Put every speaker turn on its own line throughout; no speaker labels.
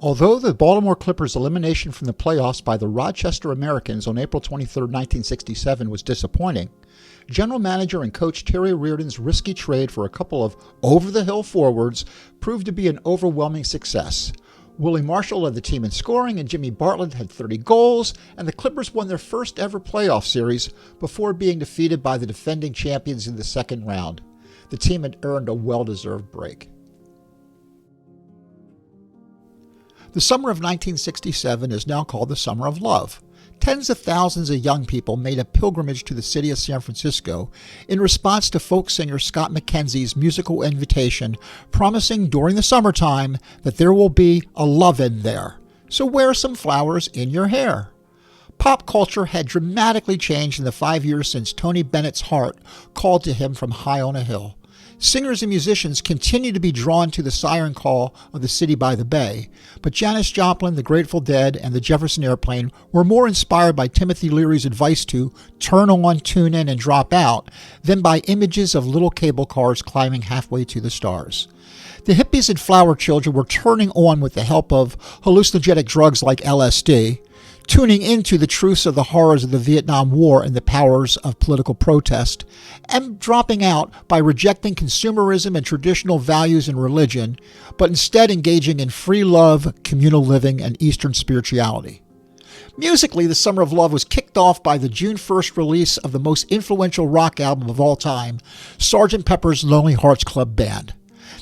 Although the Baltimore Clippers' elimination from the playoffs by the Rochester Americans on April 23, 1967 was disappointing, general manager and coach Terry Reardon's risky trade for a couple of over-the-hill forwards proved to be an overwhelming success. Willie Marshall led the team in scoring, and Jimmy Bartlett had 30 goals, and the Clippers won their first ever playoff series before being defeated by the defending champions in the second round. The team had earned a well-deserved break. The summer of 1967 is now called the Summer of Love. Tens of thousands of young people made a pilgrimage to the city of San Francisco in response to folk singer Scott McKenzie's musical invitation, promising during the summertime that there will be a love-in there. So wear some flowers in your hair. Pop culture had dramatically changed in the 5 years since Tony Bennett's heart called to him from high on a hill. Singers and musicians continue to be drawn to the siren call of the city by the bay, but Janis Joplin, the Grateful Dead, and the Jefferson Airplane were more inspired by Timothy Leary's advice to turn on, tune in, and drop out than by images of little cable cars climbing halfway to the stars. The hippies and flower children were turning on with the help of hallucinogenic drugs like LSD, tuning into the truths of the horrors of the Vietnam War and the powers of political protest, and dropping out by rejecting consumerism and traditional values and religion, but instead engaging in free love, communal living, and Eastern spirituality. Musically, the Summer of Love was kicked off by the June 1st release of the most influential rock album of all time, Sgt. Pepper's Lonely Hearts Club Band.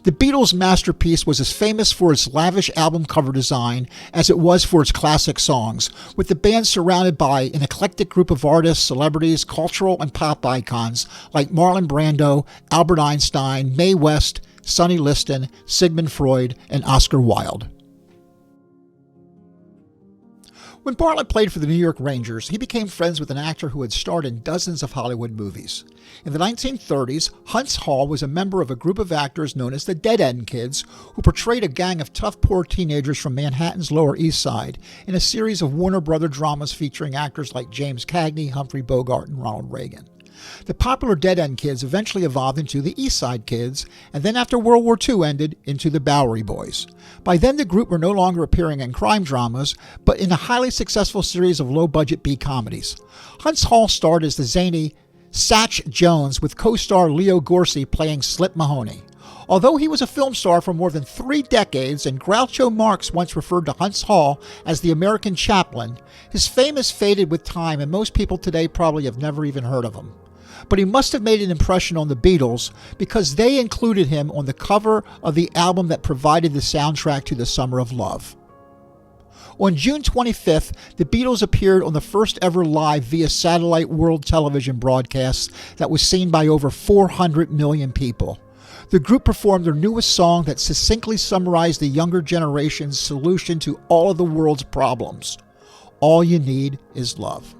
The Beatles' masterpiece was as famous for its lavish album cover design as it was for its classic songs, with the band surrounded by an eclectic group of artists, celebrities, cultural and pop icons like Marlon Brando, Albert Einstein, Mae West, Sonny Liston, Sigmund Freud, and Oscar Wilde. When Bartlett played for the New York Rangers, he became friends with an actor who had starred in dozens of Hollywood movies. In the 1930s, Huntz Hall was a member of a group of actors known as the Dead End Kids, who portrayed a gang of tough, poor teenagers from Manhattan's Lower East Side in a series of Warner Brother dramas featuring actors like James Cagney, Humphrey Bogart, and Ronald Reagan. The popular Dead End Kids eventually evolved into the East Side Kids, and then after World War II ended, into the Bowery Boys. By then, the group were no longer appearing in crime dramas, but in a highly successful series of low-budget B-comedies. Huntz Hall starred as the zany Satch Jones, with co-star Leo Gorcey playing Slip Mahoney. Although he was a film star for more than 3 decades, and Groucho Marx once referred to Huntz Hall as the American Chaplin, his fame has faded with time, and most people today probably have never even heard of him. But he must have made an impression on the Beatles because they included him on the cover of the album that provided the soundtrack to the Summer of Love. On June 25th, the Beatles appeared on the first ever live via satellite world television broadcast that was seen by over 400 million people. The group performed their newest song that succinctly summarized the younger generation's solution to all of the world's problems. All you need is love.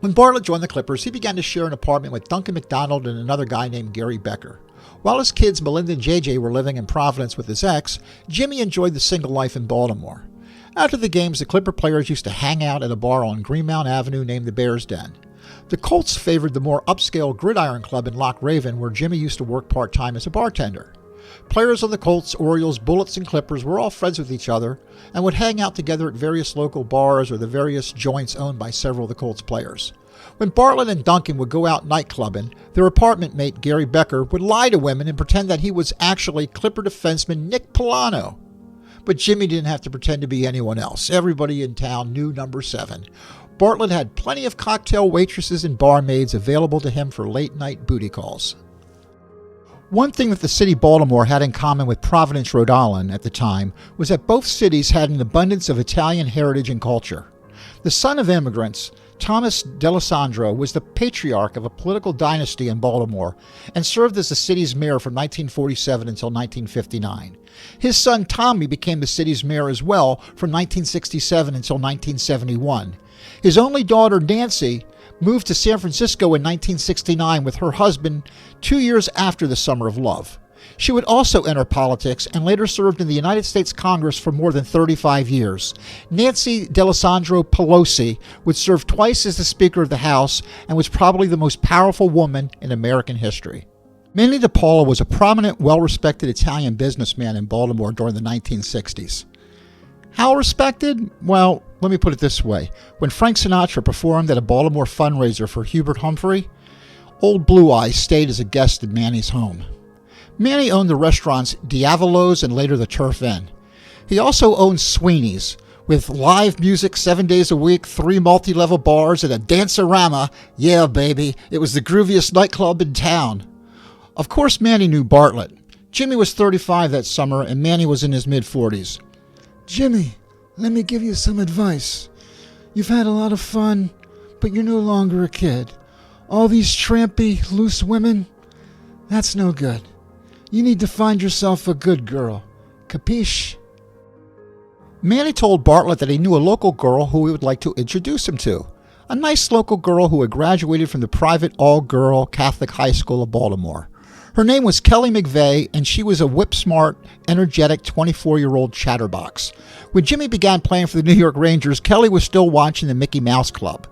When Bartlett joined the Clippers, he began to share an apartment with Duncan MacDonald and another guy named Gary Becker. While his kids, Melinda and JJ, were living in Providence with his ex, Jimmy enjoyed the single life in Baltimore. After the games, the Clipper players used to hang out at a bar on Greenmount Avenue named the Bear's Den. The Colts favored the more upscale Gridiron Club in Loch Raven, where Jimmy used to work part-time as a bartender. Players on the Colts, Orioles, Bullets, and Clippers were all friends with each other and would hang out together at various local bars or the various joints owned by several of the Colts players. When Bartlett and Duncan would go out nightclubbing, their apartment mate Gary Becker would lie to women and pretend that he was actually Clipper defenseman Nick Polano. But Jimmy didn't have to pretend to be anyone else. Everybody in town knew number 7. Bartlett had plenty of cocktail waitresses and barmaids available to him for late-night booty calls. One thing that the city Baltimore had in common with Providence, Rhode Island at the time was that both cities had an abundance of Italian heritage and culture. The son of immigrants, Thomas D'Alessandro was the patriarch of a political dynasty in Baltimore and served as the city's mayor from 1947 until 1959. His son Tommy became the city's mayor as well from 1967 until 1971. His only daughter Nancy moved to San Francisco in 1969 with her husband 2 years after the Summer of Love. She would also enter politics and later served in the United States Congress for more than 35 years. Nancy D'Alessandro Pelosi would serve twice as the Speaker of the House and was probably the most powerful woman in American history. Manny DePaula was a prominent, well-respected Italian businessman in Baltimore during the 1960s. How respected? Well, let me put it this way. When Frank Sinatra performed at a Baltimore fundraiser for Hubert Humphrey, Old Blue Eyes stayed as a guest in Manny's home. Manny owned the restaurants Diavolo's and later the Turf Inn. He also owned Sweeney's, with live music 7 days a week, 3 multi-level bars, and a dance-a-rama. Yeah, baby, it was the grooviest nightclub in town. Of course, Manny knew Bartlett. Jimmy was 35 that summer, and Manny was in his mid-40s.
Jimmy, let me give you some advice. You've had a lot of fun, but you're no longer a kid. All these trampy, loose women, that's no good. You need to find yourself a good girl. Capiche?
Manny told Bartlett that he knew a local girl who he would like to introduce him to. A nice local girl who had graduated from the private all-girl Catholic high school of Baltimore. Her name was Kelly McVeigh, and she was a whip-smart, energetic 24-year-old chatterbox. When Jimmy began playing for the New York Rangers, Kelly was still watching the Mickey Mouse Club.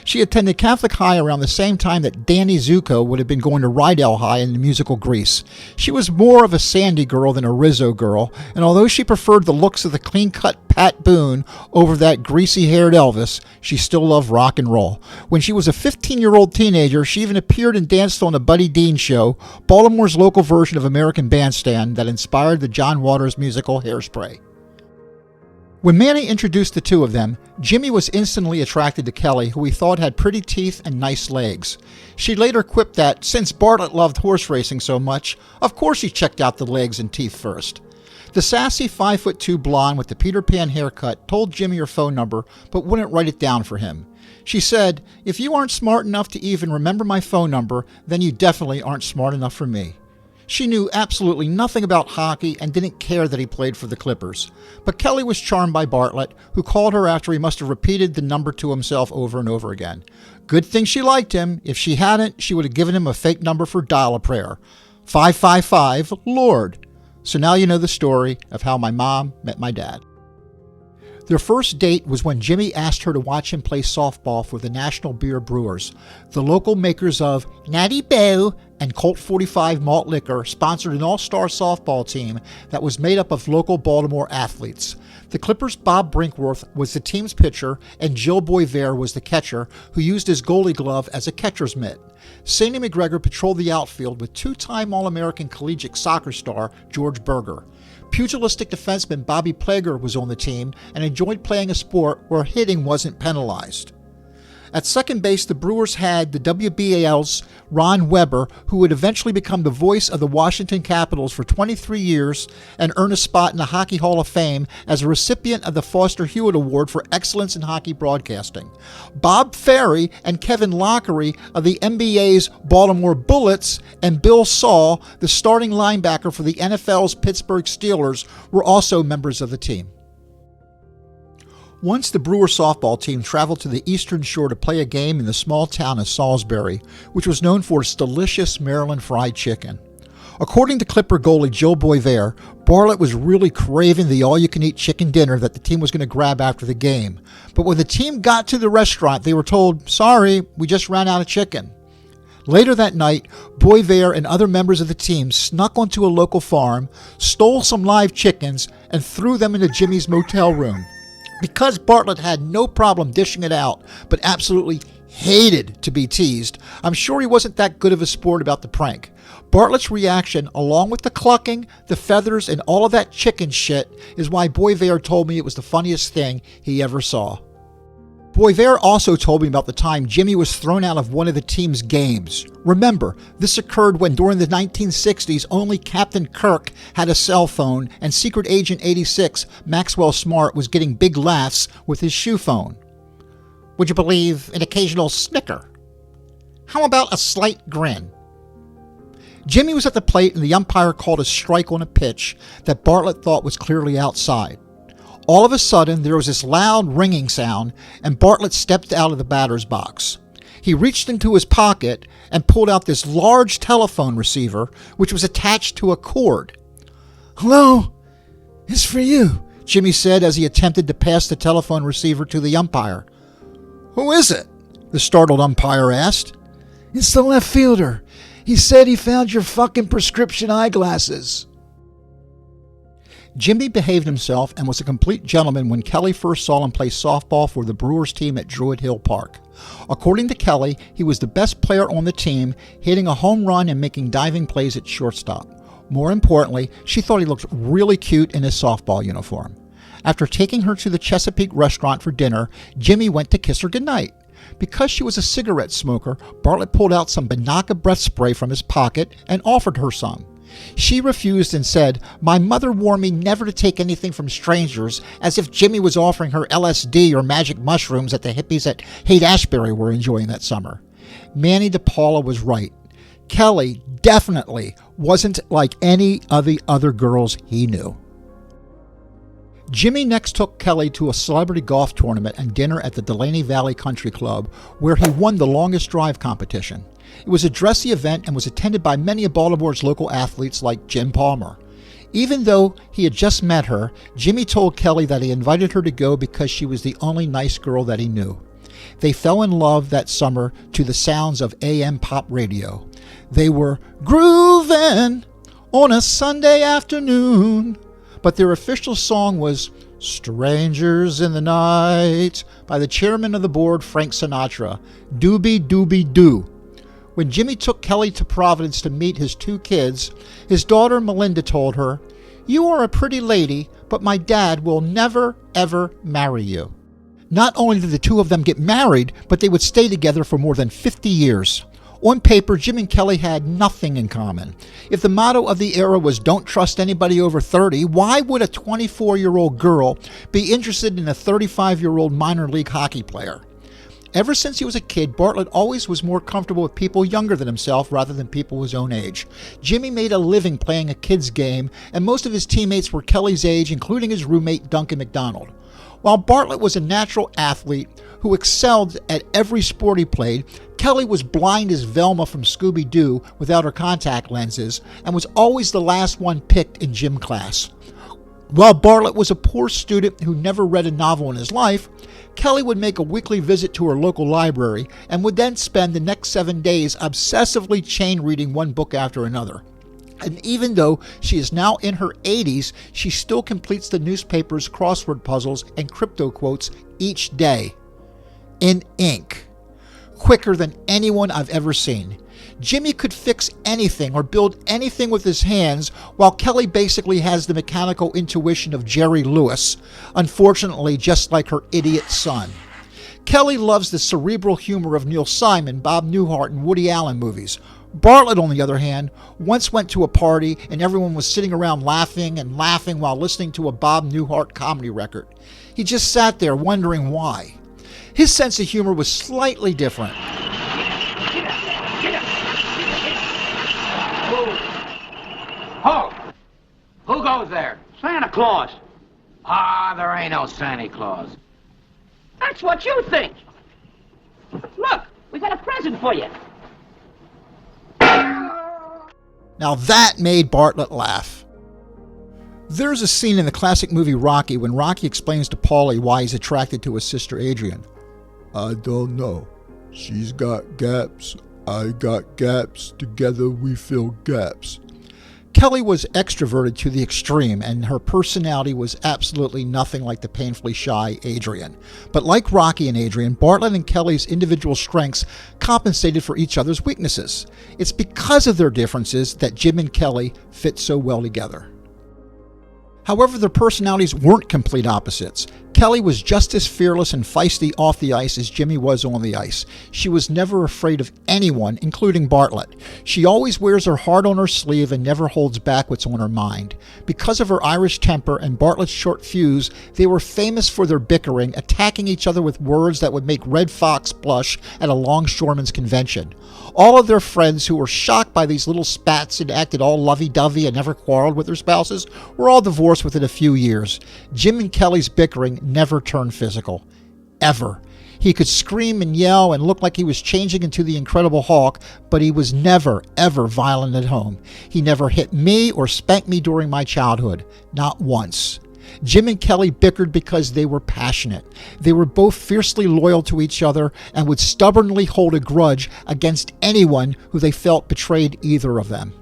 She attended Catholic High around the same time that Danny Zuko would have been going to Rydell High in the musical Grease. She was more of a Sandy girl than a Rizzo girl, and although she preferred the looks of the clean-cut Pat Boone over that greasy-haired Elvis, she still loved rock and roll. When she was a 15-year-old teenager, she even appeared and danced on a Buddy Dean show, Baltimore's local version of American Bandstand that inspired the John Waters musical Hairspray. When Manny introduced the two of them, Jimmy was instantly attracted to Kelly, who he thought had pretty teeth and nice legs. She later quipped that, since Bartlett loved horse racing so much, of course he checked out the legs and teeth first. The sassy 5'2" blonde with the Peter Pan haircut told Jimmy her phone number, but wouldn't write it down for him. She said, "If you aren't smart enough to even remember my phone number, then you definitely aren't smart enough for me." She knew absolutely nothing about hockey and didn't care that he played for the Clippers. But Kelly was charmed by Bartlett, who called her after he must have repeated the number to himself over and over again. Good thing she liked him. If she hadn't, she would have given him a fake number for dial-a-prayer. 555 Lord. So now you know the story of how my mom met my dad. Their first date was when Jimmy asked her to watch him play softball for the National Beer Brewers. The local makers of Natty Bow and Colt 45 malt liquor sponsored an all-star softball team that was made up of local Baltimore athletes. The Clippers' Bob Brinkworth was the team's pitcher, and Gilles Boisvert was the catcher, who used his goalie glove as a catcher's mitt. Sandy McGregor patrolled the outfield with two-time All-American collegiate soccer star George Berger. Pugilistic defenseman Bobby Plager was on the team and enjoyed playing a sport where hitting wasn't penalized. At second base, the Brewers had the WBAL's Ron Weber, who would eventually become the voice of the Washington Capitals for 23 years and earn a spot in the Hockey Hall of Fame as a recipient of the Foster Hewitt Award for Excellence in Hockey Broadcasting. Bob Ferry and Kevin Lockery of the NBA's Baltimore Bullets and Bill Saul, the starting linebacker for the NFL's Pittsburgh Steelers, were also members of the team. Once the Brewer softball team traveled to the Eastern Shore to play a game in the small town of Salisbury, which was known for its delicious Maryland fried chicken. According to Clipper goalie Gilles Boisvert, Bartlett was really craving the all-you-can-eat chicken dinner that the team was going to grab after the game. But when the team got to the restaurant, they were told, "Sorry, we just ran out of chicken." Later that night, Boisvert and other members of the team snuck onto a local farm, stole some live chickens, and threw them into Jimmy's motel room. Because Bartlett had no problem dishing it out, but absolutely hated to be teased, I'm sure he wasn't that good of a sport about the prank. Bartlett's reaction, along with the clucking, the feathers, and all of that chicken shit, is why Boisvert told me it was the funniest thing he ever saw. Boisvert also told me about the time Jimmy was thrown out of one of the team's games. Remember, this occurred when during the 1960s only Captain Kirk had a cell phone and Secret Agent 86, Maxwell Smart, was getting big laughs with his shoe phone. Would you believe an occasional snicker? How about a slight grin? Jimmy was at the plate and the umpire called a strike on a pitch that Bartlett thought was clearly outside. All of a sudden, there was this loud ringing sound, and Bartlett stepped out of the batter's box. He reached into his pocket and pulled out this large telephone receiver, which was attached to a cord.
"Hello? It's for you,"
Jimmy said as he attempted to pass the telephone receiver to the umpire.
"Who is it?"
the startled umpire asked.
"It's the left fielder. He said he found your fucking prescription eyeglasses.
Jimmy behaved himself and was a complete gentleman when Kelly first saw him play softball for the Brewers team at Druid Hill Park. According to Kelly, he was the best player on the team, hitting a home run and making diving plays at shortstop. More importantly, she thought he looked really cute in his softball uniform. After taking her to the Chesapeake restaurant for dinner, Jimmy went to kiss her goodnight. Because she was a cigarette smoker, Bartlett pulled out some Banaka breath spray from his pocket and offered her some. She refused and said, "My mother warned me never to take anything from strangers," as if Jimmy was offering her LSD or magic mushrooms that the hippies at Haight-Ashbury were enjoying that summer. Manny DePaula was right. Kelly definitely wasn't like any of the other girls he knew. Jimmy next took Kelly to a celebrity golf tournament and dinner at the Delaney Valley Country Club, where he won the longest drive competition. It was a dressy event and was attended by many of Baltimore's local athletes like Jim Palmer. Even though he had just met her, Jimmy told Kelly that he invited her to go because she was the only nice girl that he knew. They fell in love that summer to the sounds of AM pop radio. They were grooving on a Sunday afternoon, but their official song was "Strangers in the Night" by the chairman of the board, Frank Sinatra, Doobie Doobie Doo. When Jimmy took Kelly to Providence to meet his two kids, his daughter Melinda told her, "You are a pretty lady, but my dad will never, ever marry you." Not only did the two of them get married, but they would stay together for more than 50 years. On paper, Jim and Kelly had nothing in common. If the motto of the era was "Don't trust anybody over 30, why would a 24-year-old girl be interested in a 35-year-old minor league hockey player? Ever since he was a kid, Bartlett always was more comfortable with people younger than himself rather than people his own age. Jimmy made a living playing a kid's game, and most of his teammates were Kelly's age, including his roommate Duncan McDonald. While Bartlett was a natural athlete who excelled at every sport he played, Kelly was blind as Velma from Scooby-Doo without her contact lenses and was always the last one picked in gym class. While Bartlett was a poor student who never read a novel in his life, Kelly would make a weekly visit to her local library and would then spend the next 7 days obsessively chain reading one book after another. And even though she is now in her 80s, she still completes the newspaper's crossword puzzles and crypto quotes each day. In ink. Quicker than anyone I've ever seen. Jimmy could fix anything or build anything with his hands, while Kelly basically has the mechanical intuition of Jerry Lewis, unfortunately just like her idiot son. Kelly loves the cerebral humor of Neil Simon, Bob Newhart, and Woody Allen movies. Bartlett, on the other hand, once went to a party and everyone was sitting around laughing and laughing while listening to a Bob Newhart comedy record. He just sat there wondering why. His sense of humor was slightly different.
Halt! Who goes there? Santa Claus. Ah, there ain't no Santa Claus.
That's what you think. Look, we got a present for you.
Now that made Bartlett laugh. There's a scene in the classic movie Rocky when Rocky explains to Paulie why he's attracted to his sister Adrian. "I don't know. She's got gaps. I got gaps. Together we fill gaps." Kelly was extroverted to the extreme, and her personality was absolutely nothing like the painfully shy Adrian. But like Rocky and Adrian, Bartlett and Kelly's individual strengths compensated for each other's weaknesses. It's because of their differences that Jim and Kelly fit so well together. However, their personalities weren't complete opposites. Kelly was just as fearless and feisty off the ice as Jimmy was on the ice. She was never afraid of anyone, including Bartlett. She always wears her heart on her sleeve and never holds back what's on her mind. Because of her Irish temper and Bartlett's short fuse, they were famous for their bickering, attacking each other with words that would make Red Fox blush at a longshoremen's convention. All of their friends, who were shocked by these little spats and acted all lovey-dovey and never quarreled with their spouses, were all divorced within a few years. Jim and Kelly's bickering never turned physical. Ever. He could scream and yell and look like he was changing into the Incredible Hulk, but he was never, ever violent at home. He never hit me or spanked me during my childhood. Not once. Jim and Kelly bickered because they were passionate. They were both fiercely loyal to each other and would stubbornly hold a grudge against anyone who they felt betrayed either of them.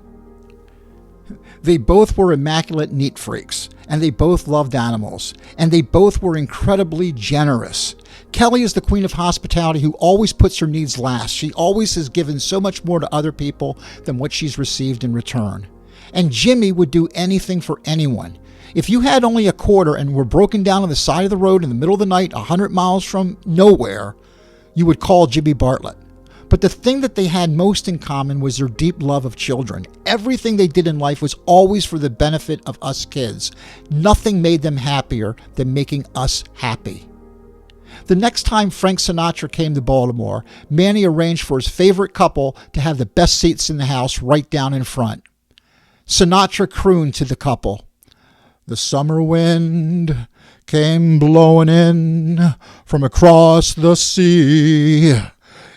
They both were immaculate neat freaks, and they both loved animals, and they both were incredibly generous. Kelly is the queen of hospitality who always puts her needs last. She always has given so much more to other people than what she's received in return. And Jimmy would do anything for anyone. If you had only a quarter and were broken down on the side of the road in the middle of the night 100 miles from nowhere, you would call Jimmy Bartlett. But the thing that they had most in common was their deep love of children. Everything they did in life was always for the benefit of us kids. Nothing made them happier than making us happy. The next time Frank Sinatra came to Baltimore, Manny arranged for his favorite couple to have the best seats in the house right down in front. Sinatra crooned to the couple, "The summer wind came blowing in from across the sea.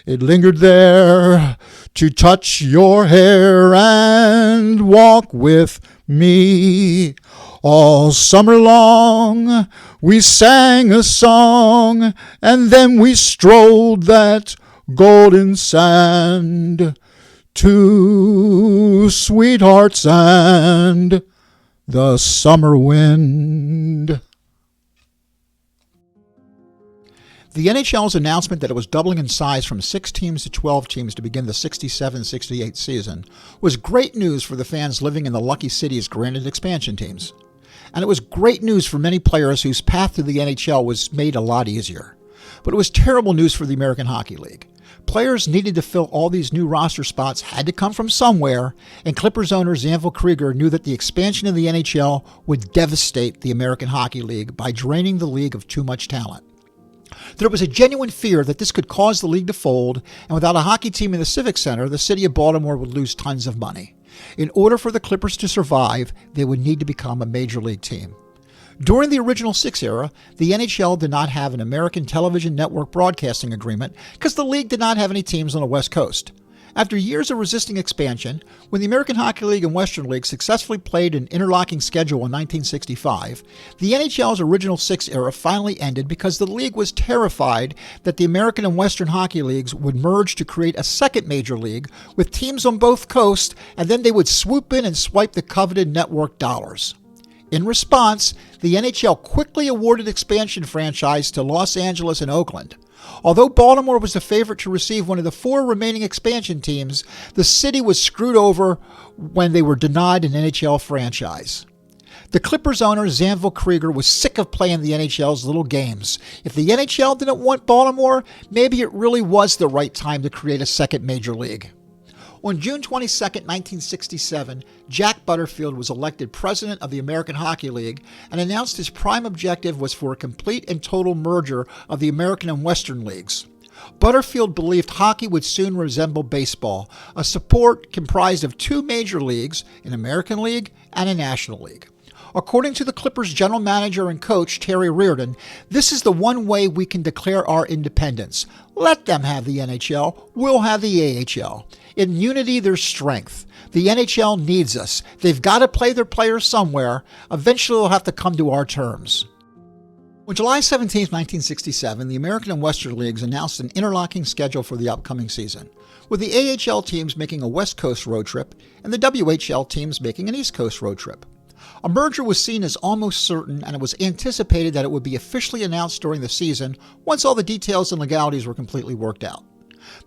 It lingered there to touch your hair and walk with me. All summer long we sang a song, and then we strolled that golden sand, two sweethearts and the summer wind." The NHL's announcement that it was doubling in size from 6 teams to 12 teams to begin the 67-68 season was great news for the fans living in the Lucky City's granted expansion teams. And it was great news for many players whose path to the NHL was made a lot easier. But it was terrible news for the American Hockey League. Players needed to fill all these new roster spots had to come from somewhere, and Clippers owner Zanvil Krieger knew that the expansion of the NHL would devastate the American Hockey League by draining the league of too much talent. There was a genuine fear that this could cause the league to fold, and without a hockey team in the Civic Center, the city of Baltimore would lose tons of money. In order for the Clippers to survive, they would need to become a major league team. During the original 6 era, the NHL did not have an American television network broadcasting agreement because the league did not have any teams on the West Coast. After years of resisting expansion, when the American Hockey League and Western League successfully played an interlocking schedule in 1965, the NHL's original 6 era finally ended because the league was terrified that the American and Western Hockey Leagues would merge to create a second major league with teams on both coasts, and then they would swoop in and swipe the coveted network dollars. In response, the NHL quickly awarded expansion franchise to Los Angeles and Oakland. Although Baltimore was the favorite to receive one of the 4 remaining expansion teams, the city was screwed over when they were denied an NHL franchise. The Clippers owner, Zanvil Krieger, was sick of playing the NHL's little games. If the NHL didn't want Baltimore, maybe it really was the right time to create a second major league. On June 22, 1967, Jack Butterfield was elected president of the American Hockey League and announced his prime objective was for a complete and total merger of the American and Western Leagues. Butterfield believed hockey would soon resemble baseball, a sport comprised of 2 major leagues, an American League and a National League. According to the Clippers' general manager and coach, Terry Reardon, this is the one way we can declare our independence. Let them have the NHL, we'll have the AHL. In unity, there's strength. The NHL needs us. They've got to play their players somewhere. Eventually, they'll have to come to our terms. On July 17, 1967, the American and Western Leagues announced an interlocking schedule for the upcoming season, with the AHL teams making a West Coast road trip and the WHL teams making an East Coast road trip. A merger was seen as almost certain, and it was anticipated that it would be officially announced during the season once all the details and legalities were completely worked out.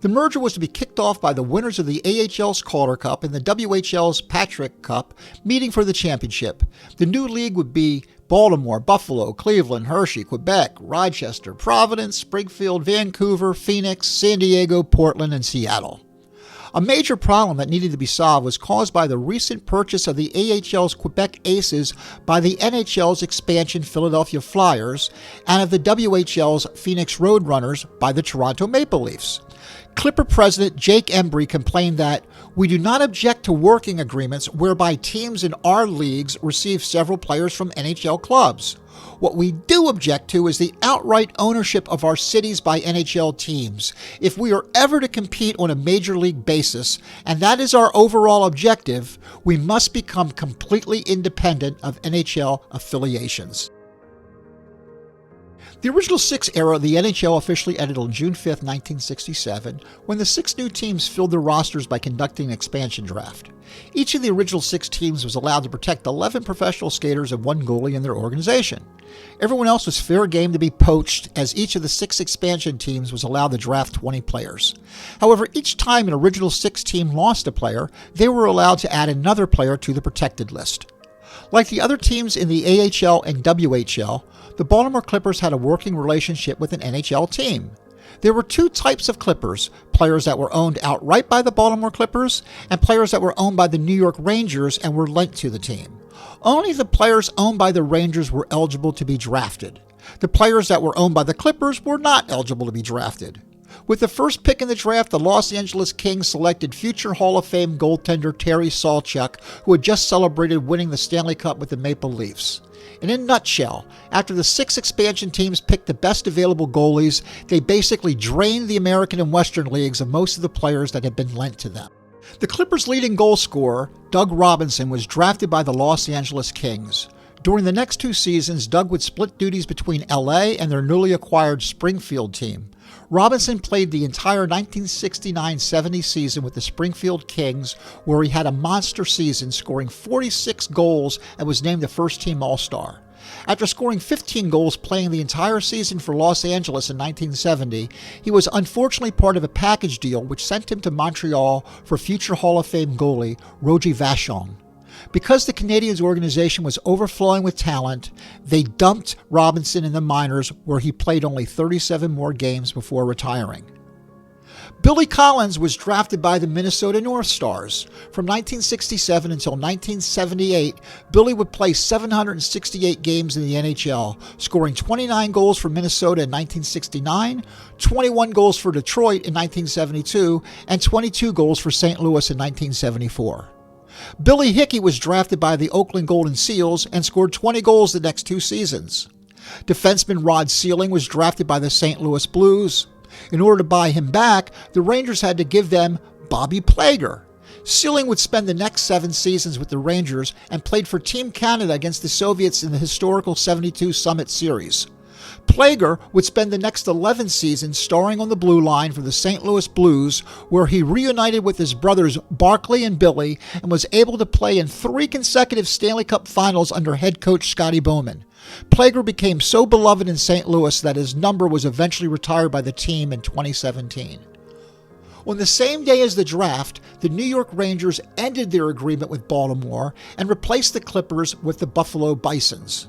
The merger was to be kicked off by the winners of the AHL's Calder Cup and the WHL's Patrick Cup meeting for the championship. The new league would be Baltimore, Buffalo, Cleveland, Hershey, Quebec, Rochester, Providence, Springfield, Vancouver, Phoenix, San Diego, Portland, and Seattle. A major problem that needed to be solved was caused by the recent purchase of the AHL's Quebec Aces by the NHL's expansion Philadelphia Flyers and of the WHL's Phoenix Roadrunners by the Toronto Maple Leafs. Clipper president Jake Embry complained that we do not object to working agreements whereby teams in our leagues receive several players from NHL clubs. What we do object to is the outright ownership of our cities by NHL teams. If we are ever to compete on a major league basis, and that is our overall objective, we must become completely independent of NHL affiliations. The original six era of the NHL officially ended on June 5, 1967, when the six new teams filled their rosters by conducting an expansion draft. Each of the original six teams was allowed to protect 11 professional skaters and one goalie in their organization. Everyone else was fair game to be poached, as each of the six expansion teams was allowed to draft 20 players. However, each time an original six team lost a player, they were allowed to add another player to the protected list. Like the other teams in the AHL and WHL, the Baltimore Clippers had a working relationship with an NHL team. There were two types of Clippers, players that were owned outright by the Baltimore Clippers and players that were owned by the New York Rangers and were lent to the team. Only the players owned by the Rangers were eligible to be drafted. The players that were owned by the Clippers were not eligible to be drafted. With the first pick in the draft, the Los Angeles Kings selected future Hall of Fame goaltender Terry Sawchuk, who had just celebrated winning the Stanley Cup with the Maple Leafs. And in a nutshell, after the six expansion teams picked the best available goalies, they basically drained the American and Western leagues of most of the players that had been lent to them. The Clippers' leading goal scorer, Doug Robinson, was drafted by the Los Angeles Kings. During the next two seasons, Doug would split duties between LA and their newly acquired Springfield team. Robinson played the entire 1969-70 season with the Springfield Kings, where he had a monster season, scoring 46 goals and was named the first-team All-Star. After scoring 15 goals playing the entire season for Los Angeles in 1970, he was unfortunately part of a package deal which sent him to Montreal for future Hall of Fame goalie Roger Vachon. Because the Canadiens organization was overflowing with talent, they dumped Robinson in the minors, where he played only 37 more games before retiring. Billy Collins was drafted by the Minnesota North Stars. From 1967 until 1978, Billy would play 768 games in the NHL, scoring 29 goals for Minnesota in 1969, 21 goals for Detroit in 1972, and 22 goals for St. Louis in 1974. Billy Hickey was drafted by the Oakland Golden Seals and scored 20 goals the next two seasons. Defenseman Rod Sealing was drafted by the St. Louis Blues. In order to buy him back, the Rangers had to give them Bobby Plager. Sealing would spend the next 7 seasons with the Rangers and played for Team Canada against the Soviets in the historical 72 Summit Series. Plager would spend the next 11 seasons starring on the blue line for the St. Louis Blues, where he reunited with his brothers Barkley and Billy and was able to play in 3 consecutive Stanley Cup finals under head coach Scotty Bowman. Plager became so beloved in St. Louis that his number was eventually retired by the team in 2017. On the same day as the draft, the New York Rangers ended their agreement with Baltimore and replaced the Clippers with the Buffalo Bisons.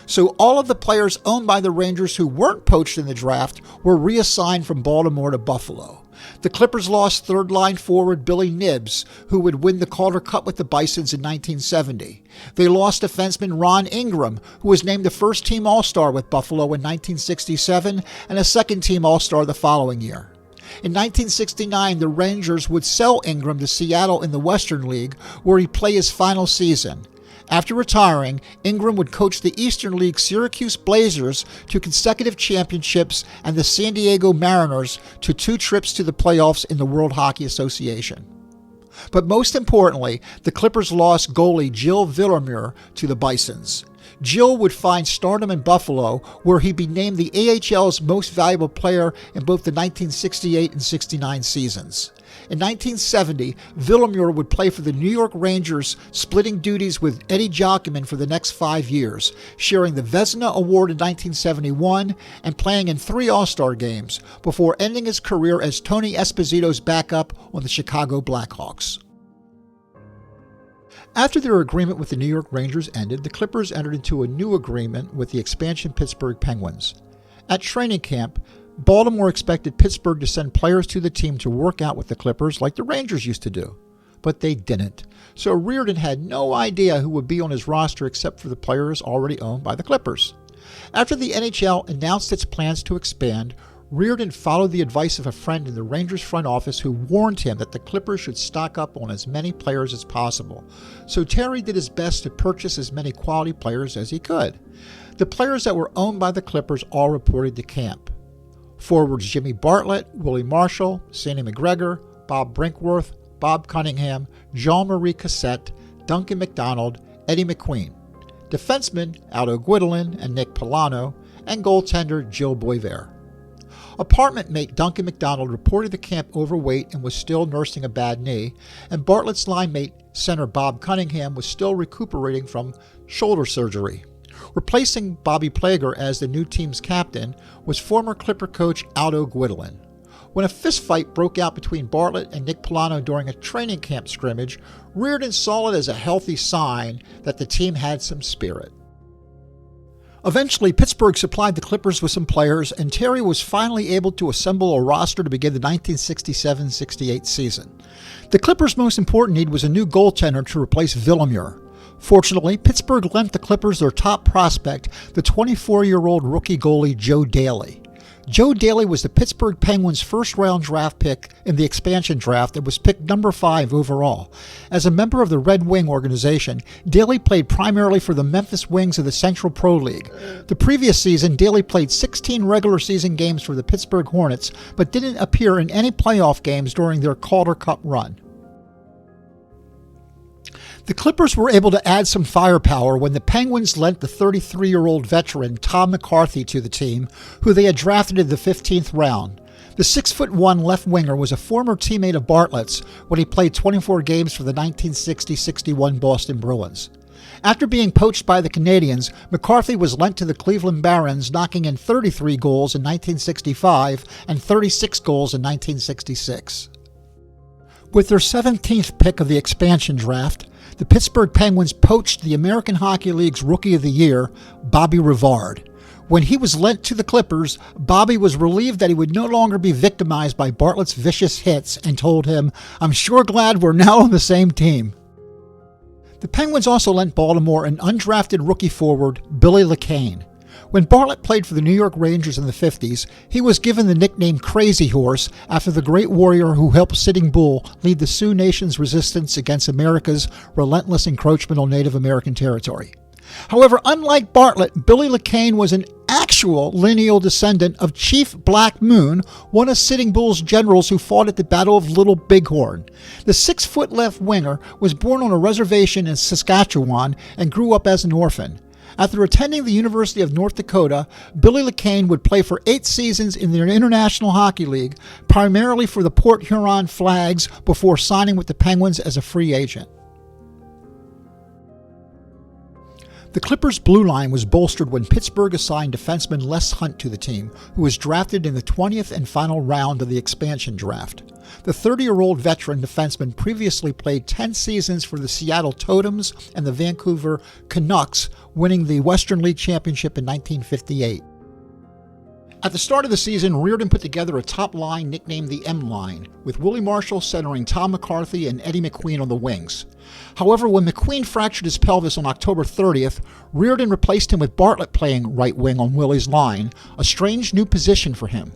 So all of the players owned by the Rangers who weren't poached in the draft were reassigned from Baltimore to Buffalo. The Clippers lost third-line forward Billy Nibbs, who would win the Calder Cup with the Bisons in 1970. They lost defenseman Ron Ingram, who was named the first-team All-Star with Buffalo in 1967 and a second-team All-Star the following year. In 1969, the Rangers would sell Ingram to Seattle in the Western League, where he'd play his final season. After retiring, Ingram would coach the Eastern League Syracuse Blazers to consecutive championships and the San Diego Mariners to 2 trips to the playoffs in the World Hockey Association. But most importantly, the Clippers lost goalie Gilles Villemure to the Bisons. Gilles would find stardom in Buffalo, where he'd be named the AHL's most valuable player in both the 1968 and 69 seasons. In 1970, Villemure would play for the New York Rangers, splitting duties with Eddie Jockman for the next 5 years, sharing the Vezina Award in 1971 and playing in 3 All-Star games, before ending his career as Tony Esposito's backup on the Chicago Blackhawks. After their agreement with the New York Rangers ended, the Clippers entered into a new agreement with the expansion Pittsburgh Penguins. At training camp, Baltimore expected Pittsburgh to send players to the team to work out with the Clippers like the Rangers used to do. But they didn't. So Reardon had no idea who would be on his roster except for the players already owned by the Clippers. After the NHL announced its plans to expand, Reardon followed the advice of a friend in the Rangers front office who warned him that the Clippers should stock up on as many players as possible. So Terry did his best to purchase as many quality players as he could. The players that were owned by the Clippers all reported to camp. Forwards Jimmy Bartlett, Willie Marshall, Sandy McGregor, Bob Brinkworth, Bob Cunningham, Jean-Marie Cossette, Duncan MacDonald, Eddie McQueen. Defensemen Aldo Guidolin and Nick Polano, and goaltender Gilles Boisvert. Apartment mate Duncan MacDonald reported to camp overweight and was still nursing a bad knee, and Bartlett's line mate center Bob Cunningham was still recuperating from shoulder surgery. Replacing Bobby Plager as the new team's captain was former Clipper coach Aldo Guidolin. When a fistfight broke out between Bartlett and Nick Polano during a training camp scrimmage, Reardon saw it as a healthy sign that the team had some spirit. Eventually, Pittsburgh supplied the Clippers with some players, and Terry was finally able to assemble a roster to begin the 1967-68 season. The Clippers' most important need was a new goaltender to replace Villemure. Fortunately, Pittsburgh lent the Clippers their top prospect, the 24-year-old rookie goalie Joe Daley. Joe Daley was the Pittsburgh Penguins' first-round draft pick in the expansion draft and was picked number 5 overall. As a member of the Red Wing organization, Daley played primarily for the Memphis Wings of the Central Pro League. The previous season, Daley played 16 regular season games for the Pittsburgh Hornets, but didn't appear in any playoff games during their Calder Cup run. The Clippers were able to add some firepower when the Penguins lent the 33-year-old veteran Tom McCarthy to the team, who they had drafted in the 15th round. The 6'1" left winger was a former teammate of Bartlett's when he played 24 games for the 1960-61 Boston Bruins. After being poached by the Canadiens, McCarthy was lent to the Cleveland Barons, knocking in 33 goals in 1965 and 36 goals in 1966. With their 17th pick of the expansion draft, the Pittsburgh Penguins poached the American Hockey League's Rookie of the Year, Bobby Rivard. When he was lent to the Clippers, Bobby was relieved that he would no longer be victimized by Bartlett's vicious hits and told him, "I'm sure glad we're now on the same team." The Penguins also lent Baltimore an undrafted rookie forward, Billy Lecaine. When Bartlett played for the New York Rangers in the 50s, he was given the nickname Crazy Horse after the great warrior who helped Sitting Bull lead the Sioux Nation's resistance against America's relentless encroachment on Native American territory. However, unlike Bartlett, Billy Lecaine was an actual lineal descendant of Chief Black Moon, one of Sitting Bull's generals who fought at the Battle of Little Bighorn. The 6-foot left winger was born on a reservation in Saskatchewan and grew up as an orphan. After attending the University of North Dakota, Billy Lecaine would play for 8 seasons in the International Hockey League, primarily for the Port Huron Flags, before signing with the Penguins as a free agent. The Clippers' blue line was bolstered when Pittsburgh assigned defenseman Les Hunt to the team, who was drafted in the 20th and final round of the expansion draft. The 30-year-old veteran defenseman previously played 10 seasons for the Seattle Totems and the Vancouver Canucks, winning the Western League Championship in 1958. At the start of the season, Reardon put together a top line nicknamed the M-Line, with Willie Marshall centering Tom McCarthy and Eddie McQueen on the wings. However, when McQueen fractured his pelvis on October 30th, Reardon replaced him with Bartlett playing right wing on Willie's line, a strange new position for him.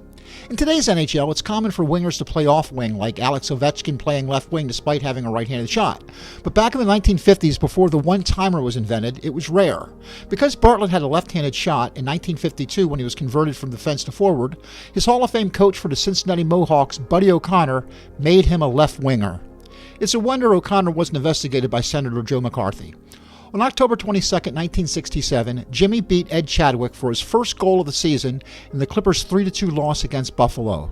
In today's NHL, it's common for wingers to play off-wing, like Alex Ovechkin playing left wing despite having a right-handed shot. But back in the 1950s, before the one-timer was invented, it was rare. Because Bartlett had a left-handed shot in 1952 when he was converted from defense to forward, his Hall of Fame coach for the Cincinnati Mohawks, Buddy O'Connor, made him a left winger. It's a wonder O'Connor wasn't investigated by Senator Joe McCarthy. On October 22, 1967, Jimmy beat Ed Chadwick for his first goal of the season in the Clippers' 3-2 loss against Buffalo.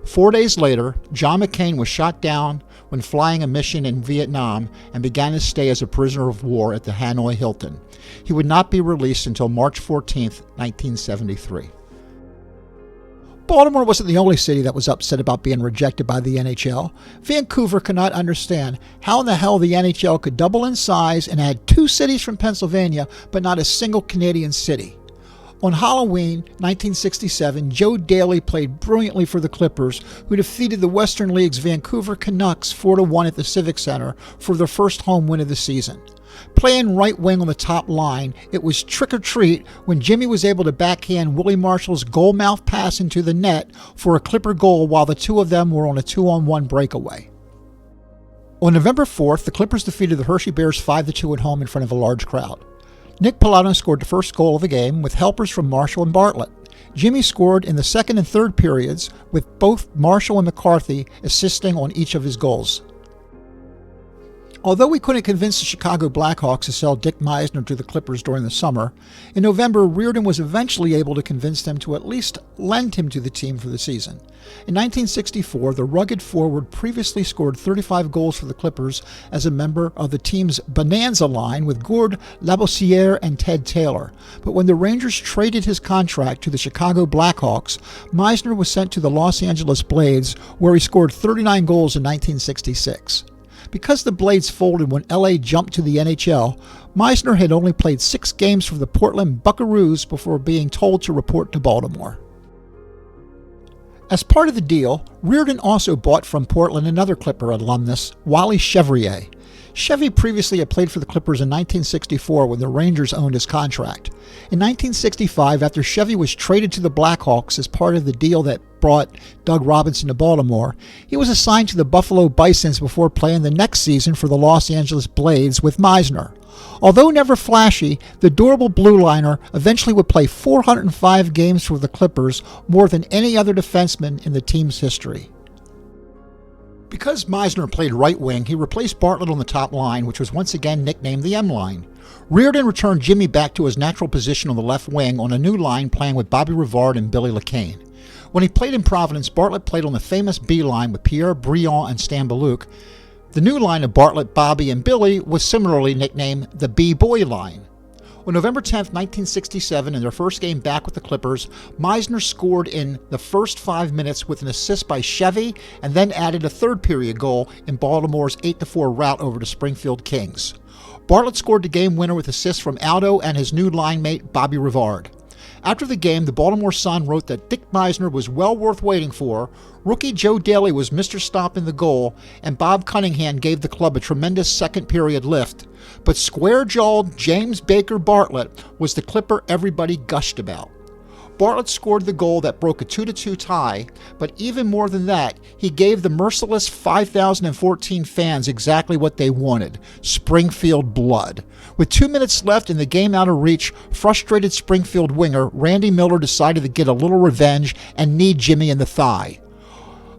4 days later, John McCain was shot down when flying a mission in Vietnam and began his stay as a prisoner of war at the Hanoi Hilton. He would not be released until March 14, 1973. Baltimore wasn't the only city that was upset about being rejected by the NHL. Vancouver could not understand how in the hell the NHL could double in size and add 2 cities from Pennsylvania, but not a single Canadian city. On Halloween 1967, Joe Daley played brilliantly for the Clippers, who defeated the Western League's Vancouver Canucks 4-1 at the Civic Center for their first home win of the season. Playing right wing on the top line, it was trick or treat when Jimmy was able to backhand Willie Marshall's goal-mouth pass into the net for a Clipper goal while the two of them were on a 2-on-1 breakaway. On November 4th, the Clippers defeated the Hershey Bears 5-2 at home in front of a large crowd. Nick Polano scored the first goal of the game with helpers from Marshall and Bartlett. Jimmy scored in the second and third periods, with both Marshall and McCarthy assisting on each of his goals. Although we couldn't convince the Chicago Blackhawks to sell Dick Meisner to the Clippers during the summer, in November, Reardon was eventually able to convince them to at least lend him to the team for the season. In 1964, the rugged forward previously scored 35 goals for the Clippers as a member of the team's Bonanza line with Gord, Labossiere, and Ted Taylor. But when the Rangers traded his contract to the Chicago Blackhawks, Meisner was sent to the Los Angeles Blades, where he scored 39 goals in 1966. Because the Blades folded when LA jumped to the NHL, Meisner had only played 6 games for the Portland Buckaroos before being told to report to Baltimore. As part of the deal, Reardon also bought from Portland another Clipper alumnus, Wally Chevrier. Chevy previously had played for the Clippers in 1964 when the Rangers owned his contract. In 1965, after Chevy was traded to the Blackhawks as part of the deal that brought Doug Robinson to Baltimore, he was assigned to the Buffalo Bisons before playing the next season for the Los Angeles Blades with Meisner. Although never flashy, the durable blue liner eventually would play 405 games for the Clippers, more than any other defenseman in the team's history. Because Meisner played right wing, he replaced Bartlett on the top line, which was once again nicknamed the M line. Reardon returned Jimmy back to his natural position on the left wing on a new line playing with Bobby Rivard and Billy Lecaine. When he played in Providence, Bartlett played on the famous B line with Pierre Briand and Stan Baluch. The new line of Bartlett, Bobby, and Billy was similarly nicknamed the B-Boy line. On November 10, 1967, in their first game back with the Clippers, Meisner scored in the first 5 minutes with an assist by Chevy and then added a third-period goal in Baltimore's 8-4 rout over the Springfield Kings. Bartlett scored the game winner with assists from Aldo and his new line mate Bobby Rivard. After the game, the Baltimore Sun wrote that Dick Meisner was well worth waiting for, rookie Joe Daley was Mr. Stop in the goal, and Bob Cunningham gave the club a tremendous second-period lift. But square-jawed James Baker Bartlett was the Clipper everybody gushed about. Bartlett scored the goal that broke a 2-2 tie, but even more than that, he gave the merciless 5,014 fans exactly what they wanted: Springfield blood. With 2 minutes left and the game out of reach, frustrated Springfield winger Randy Miller decided to get a little revenge and knee Jimmy in the thigh.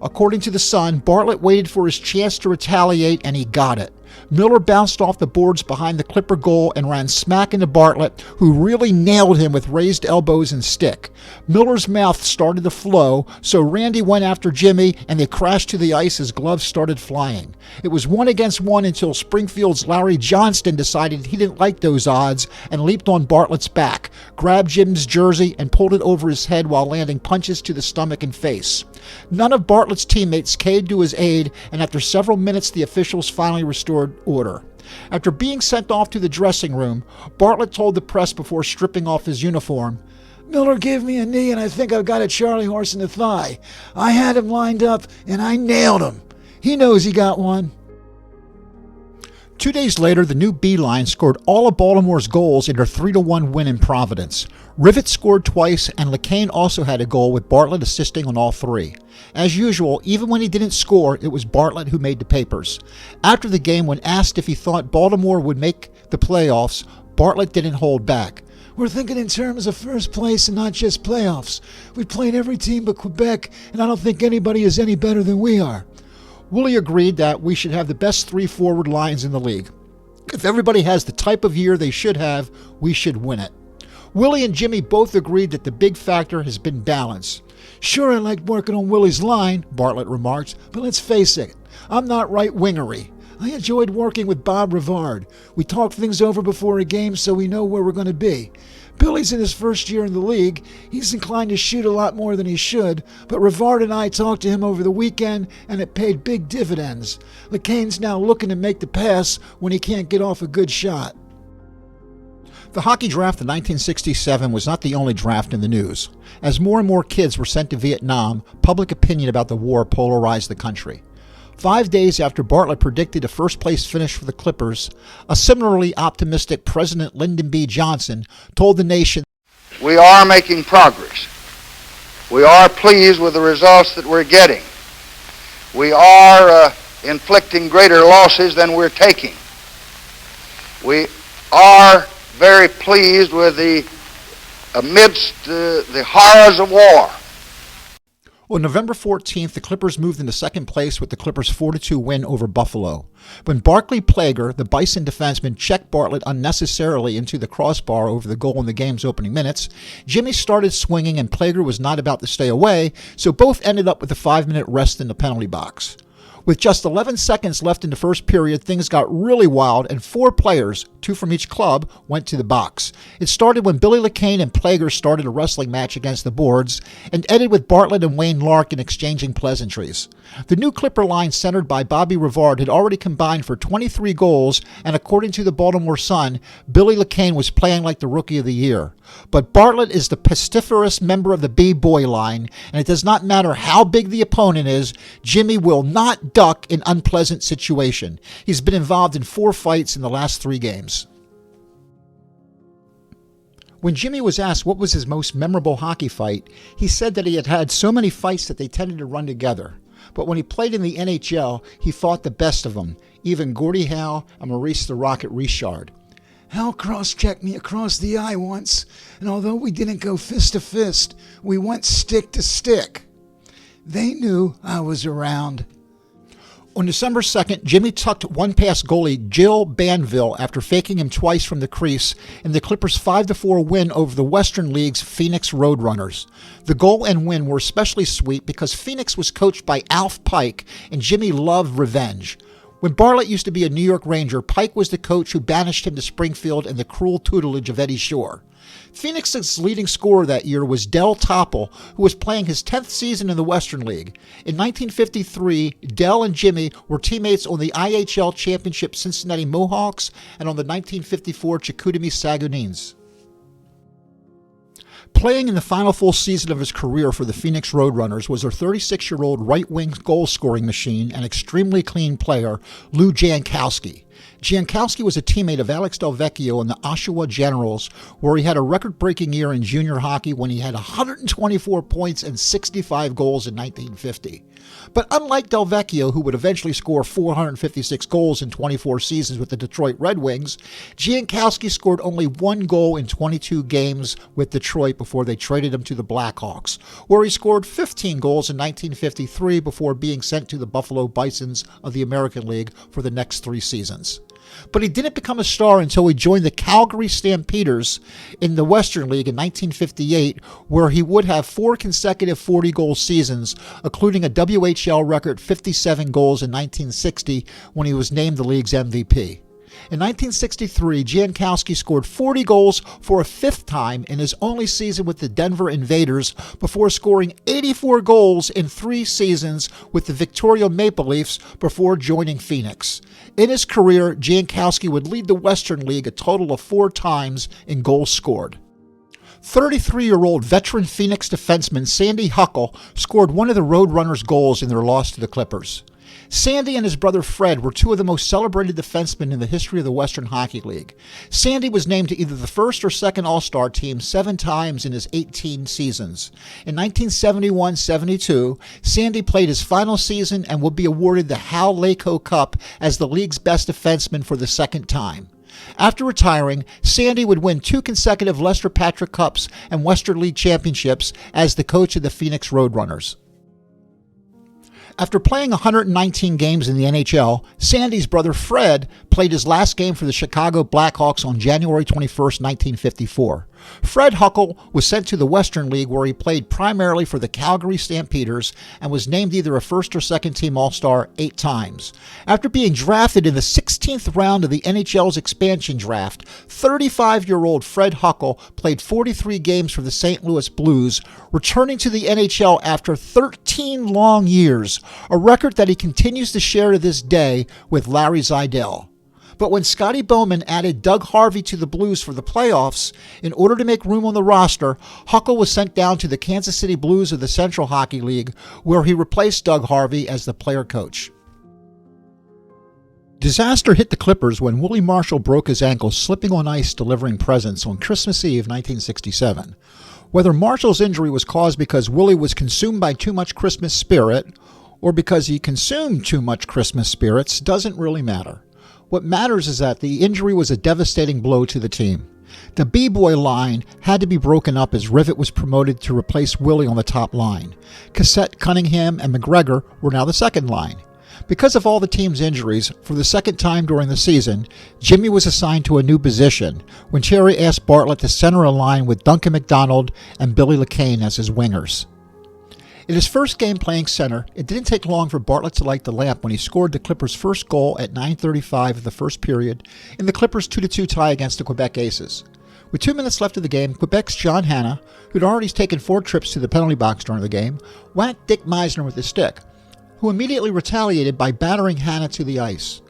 According to the Sun, Bartlett waited for his chance to retaliate, and he got it. Miller bounced off the boards behind the Clipper goal and ran smack into Bartlett, who really nailed him with raised elbows and stick. Miller's mouth started to flow, so Randy went after Jimmy, and they crashed to the ice as gloves started flying. It was 1-against-1 until Springfield's Larry Johnston decided he didn't like those odds and leaped on Bartlett's back, grabbed Jim's jersey, and pulled it over his head while landing punches to the stomach and face. None of Bartlett's teammates caved to his aid, and after several minutes the officials finally restored order. After being sent off to the dressing room, Bartlett told the press before stripping off his uniform,
"Miller gave me a knee and I think I've got a Charlie horse in the thigh. I had him lined up and I nailed him. He knows he got one."
2 days later, the new B-line scored all of Baltimore's goals in their 3-1 win in Providence. Rivard scored twice, and Lecaine also had a goal, with Bartlett assisting on all 3. As usual, even when he didn't score, it was Bartlett who made the papers. After the game, when asked if he thought Baltimore would make the playoffs, Bartlett didn't hold back.
"We're thinking in terms of first place and not just playoffs. We've played every team but Quebec, and I don't think anybody is any better than we are."
Willie agreed that we should have the best 3 forward lines in the league. If everybody has the type of year they should have, we should win it. Willie and Jimmy both agreed that the big factor has been balance.
"Sure, I liked working on Willie's line," Bartlett remarked, "but let's face it, I'm not right-wingery. I enjoyed working with Bob Rivard. We talked things over before a game so we know where we're going to be. Billy's in his first year in the league. He's inclined to shoot a lot more than he should, but Rivard and I talked to him over the weekend, and it paid big dividends. Lecaine's now looking to make the pass when he can't get off a good shot."
The hockey draft of 1967 was not the only draft in the news. As more and more kids were sent to Vietnam, public opinion about the war polarized the country. 5 days after Bartlett predicted a first-place finish for the Clippers, a similarly optimistic President Lyndon B. Johnson told the nation,
"We are making progress. We are pleased with the results that we're getting. We are inflicting greater losses than we're taking. We are very pleased with amidst the horrors of war."
On November 14th, the Clippers moved into second place with the Clippers' 4-2 win over Buffalo. When Barclay Plager, the Bison defenseman, checked Bartlett unnecessarily into the crossbar over the goal in the game's opening minutes, Jimmy started swinging and Plager was not about to stay away, so both ended up with a 5-minute rest in the penalty box. With just 11 seconds left in the first period, things got really wild and 4 players, 2 from each club, went to the box. It started when Billy Lecaine and Plager started a wrestling match against the boards and ended with Bartlett and Wayne Larkin exchanging pleasantries. The new Clipper line centered by Bobby Rivard had already combined for 23 goals, and according to the Baltimore Sun, Billy Lecaine was playing like the Rookie of the Year. But Bartlett is the pestiferous member of the B-boy line, and it does not matter how big the opponent is, Jimmy will not duck in unpleasant situation. He's been involved in 4 fights in the last 3 games. When Jimmy was asked what was his most memorable hockey fight, he said that he had had so many fights that they tended to run together. But when he played in the NHL, he fought the best of them, even Gordie Howe and Maurice the Rocket Richard.
Hal cross-checked me across the eye once, and although we didn't go fist to fist, we went stick to stick. They knew I was around.
On December 2nd, Jimmy tucked one-pass goalie Gilles Banville after faking him twice from the crease in the Clippers' 5-4 win over the Western League's Phoenix Roadrunners. The goal and win were especially sweet because Phoenix was coached by Alf Pike, and Jimmy loved revenge. When Bartlett used to be a New York Ranger, Pike was the coach who banished him to Springfield in the cruel tutelage of Eddie Shore. Phoenix's leading scorer that year was Del Topple, who was playing his 10th season in the Western League. In 1953, Del and Jimmy were teammates on the IHL Championship Cincinnati Mohawks and on the 1954 Chicoutimi Saguenines. Playing in the final full season of his career for the Phoenix Roadrunners was their 36-year-old right-wing goal-scoring machine and extremely clean player, Lou Jankowski. Jankowski was a teammate of Alex Delvecchio in the Oshawa Generals, where he had a record-breaking year in junior hockey when he had 124 points and 65 goals in 1950. But unlike Delvecchio, who would eventually score 456 goals in 24 seasons with the Detroit Red Wings, Jankowski scored only 1 goal in 22 games with Detroit before they traded him to the Blackhawks, where he scored 15 goals in 1953 before being sent to the Buffalo Bisons of the American League for the next 3 seasons. But he didn't become a star until he joined the Calgary Stampeders in the Western League in 1958, where he would have 4 consecutive 40-goal seasons, including a WHL record 57 goals in 1960 when he was named the league's MVP. In 1963, Jankowski scored 40 goals for a 5th time in his only season with the Denver Invaders before scoring 84 goals in 3 seasons with the Victoria Maple Leafs before joining Phoenix. In his career, Jankowski would lead the Western League a total of 4 times in goals scored. 33-year-old veteran Phoenix defenseman Sandy Huckle scored one of the Roadrunners' goals in their loss to the Clippers. Sandy and his brother Fred were 2 of the most celebrated defensemen in the history of the Western Hockey League. Sandy was named to either the first or second All-Star team 7 times in his 18 seasons. In 1971-72, Sandy played his final season and would be awarded the Hal Laco Cup as the league's best defenseman for the 2nd time. After retiring, Sandy would win 2 consecutive Lester Patrick Cups and Western League championships as the coach of the Phoenix Roadrunners. After playing 119 games in the NHL, Sandy's brother Fred played his last game for the Chicago Blackhawks on January 21, 1954. Fred Huckle was sent to the Western League, where he played primarily for the Calgary Stampeders and was named either a first or second team All-Star 8 times. After being drafted in the 16th round of the NHL's expansion draft, 35-year-old Fred Huckle played 43 games for the St. Louis Blues, returning to the NHL after 13 long years, a record that he continues to share to this day with Larry Zeidel. But when Scotty Bowman added Doug Harvey to the Blues for the playoffs, in order to make room on the roster, Huckle was sent down to the Kansas City Blues of the Central Hockey League, where he replaced Doug Harvey as the player coach. Disaster hit the Clippers when Willie Marshall broke his ankle slipping on ice delivering presents on Christmas Eve 1967. Whether Marshall's injury was caused because Willie was consumed by too much Christmas spirit, or because he consumed too much Christmas spirits, doesn't really matter. What matters is that the injury was a devastating blow to the team. The B-boy line had to be broken up as Rivard was promoted to replace Willie on the top line. Cossette, Cunningham, and McGregor were now the second line. Because of all the team's injuries, for the second time during the season, Jimmy was assigned to a new position when Cherry asked Bartlett to center a line with Duncan MacDonald and Billy Lecaine as his wingers. In his first game playing center, it didn't take long for Bartlett to light the lamp when he scored the Clippers' first goal at 9:35 of the first period in the Clippers' 2-2 tie against the Quebec Aces. With 2 minutes left of the game, Quebec's John Hanna, who'd already taken 4 trips to the penalty box during the game, whacked Dick Meisner with his stick, who immediately retaliated by battering Hanna to the ice.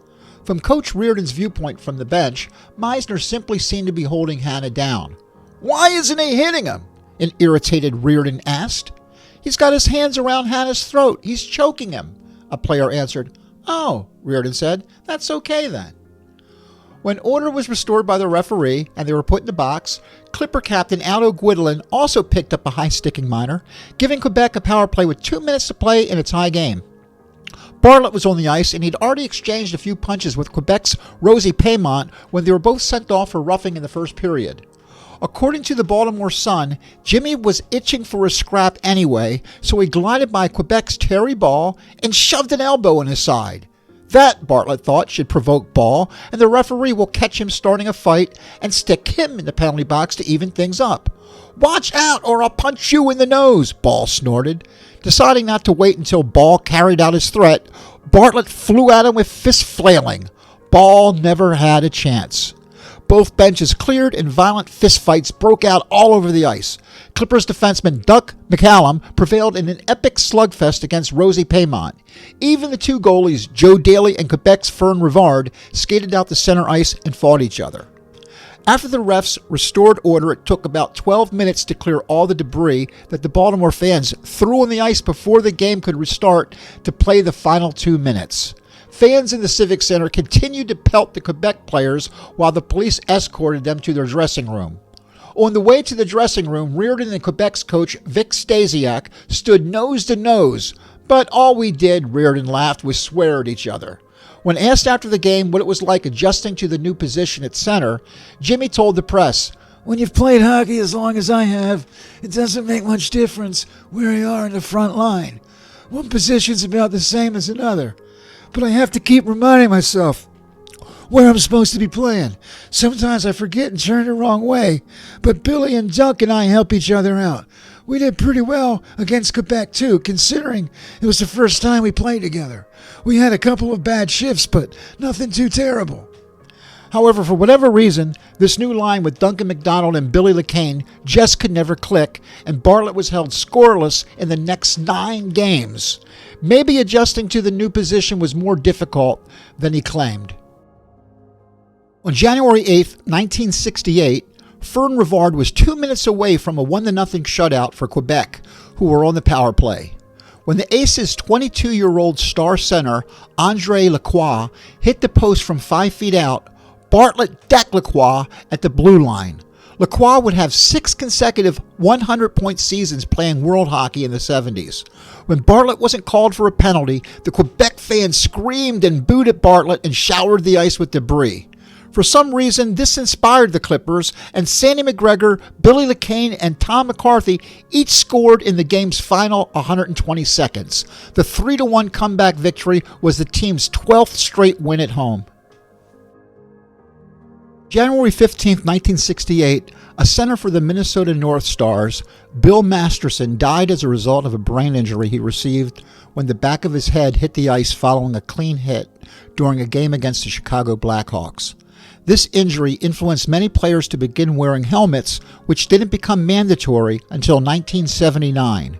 From Coach Reardon's viewpoint from the bench, Meisner simply seemed to be holding Hanna down. "Why isn't he hitting him?" an irritated Reardon asked. "He's got his hands around Hanna's throat. He's choking him," a player answered. "Oh," Reardon said, "that's okay then." When order was restored by the referee and they were put in the box, Clipper captain Aldo Guidolin also picked up a high-sticking minor, giving Quebec a power play with 2 minutes to play in a tie game. Bartlett was on the ice and he'd already exchanged a few punches with Quebec's Rosie Paymont when they were both sent off for roughing in the first period. According to the Baltimore Sun, Jimmy was itching for a scrap anyway, so he glided by Quebec's Terry Ball and shoved an elbow in his side. That, Bartlett thought, should provoke Ball, and the referee will catch him starting a fight and stick him in the penalty box to even things up. "Watch out or I'll punch you in the nose," Ball snorted. Deciding not to wait until Ball carried out his threat, Bartlett flew at him with fists flailing. Ball never had a chance. Both benches cleared and violent fistfights broke out all over the ice. Clippers defenseman Duck McCallum prevailed in an epic slugfest against Rosie Paymont. Even the two goalies, Joe Daley and Quebec's Fern Rivard, skated out the center ice and fought each other. After the refs restored order, it took about 12 minutes to clear all the debris that the Baltimore fans threw on the ice before the game could restart to play the final 2 minutes. Fans in the Civic Center continued to pelt the Quebec players while the police escorted them to their dressing room. On the way to the dressing room, Reardon and Quebec's coach Vic Stasiak stood nose to nose, but all we did, Reardon laughed, was swear at each other. When asked after the game what it was like adjusting to the new position at center, Jimmy told the press,
"When you've played hockey as long as I have, it doesn't make much difference where you are in the front line. One position's about the same as another. But I have to keep reminding myself where I'm supposed to be playing. Sometimes I forget and turn the wrong way, but Billy and Duck and I help each other out. We did pretty well against Quebec, too, considering it was the first time we played together. We had a couple of bad shifts, but nothing too terrible."
However, for whatever reason, this new line with Duncan MacDonald and Billy Lecaine just could never click, and Bartlett was held scoreless in the next 9 games. Maybe adjusting to the new position was more difficult than he claimed. On January 8, 1968, Fern Rivard was 2 minutes away from a 1-0 shutout for Quebec, who were on the power play. When the Aces' 22-year-old star center, Andre Lacroix, hit the post from 5 feet out, Bartlett decked Lacroix at the blue line. Lacroix would have 6 consecutive 100-point seasons playing world hockey in the 70s. When Bartlett wasn't called for a penalty, the Quebec fans screamed and booed at Bartlett and showered the ice with debris. For some reason, this inspired the Clippers, and Sandy McGregor, Billy Lecaine, and Tom McCarthy each scored in the game's final 120 seconds. The 3-1 comeback victory was the team's 12th straight win at home. January 15, 1968, a center for the Minnesota North Stars, Bill Masterson, died as a result of a brain injury he received when the back of his head hit the ice following a clean hit during a game against the Chicago Blackhawks. This injury influenced many players to begin wearing helmets, which didn't become mandatory until 1979.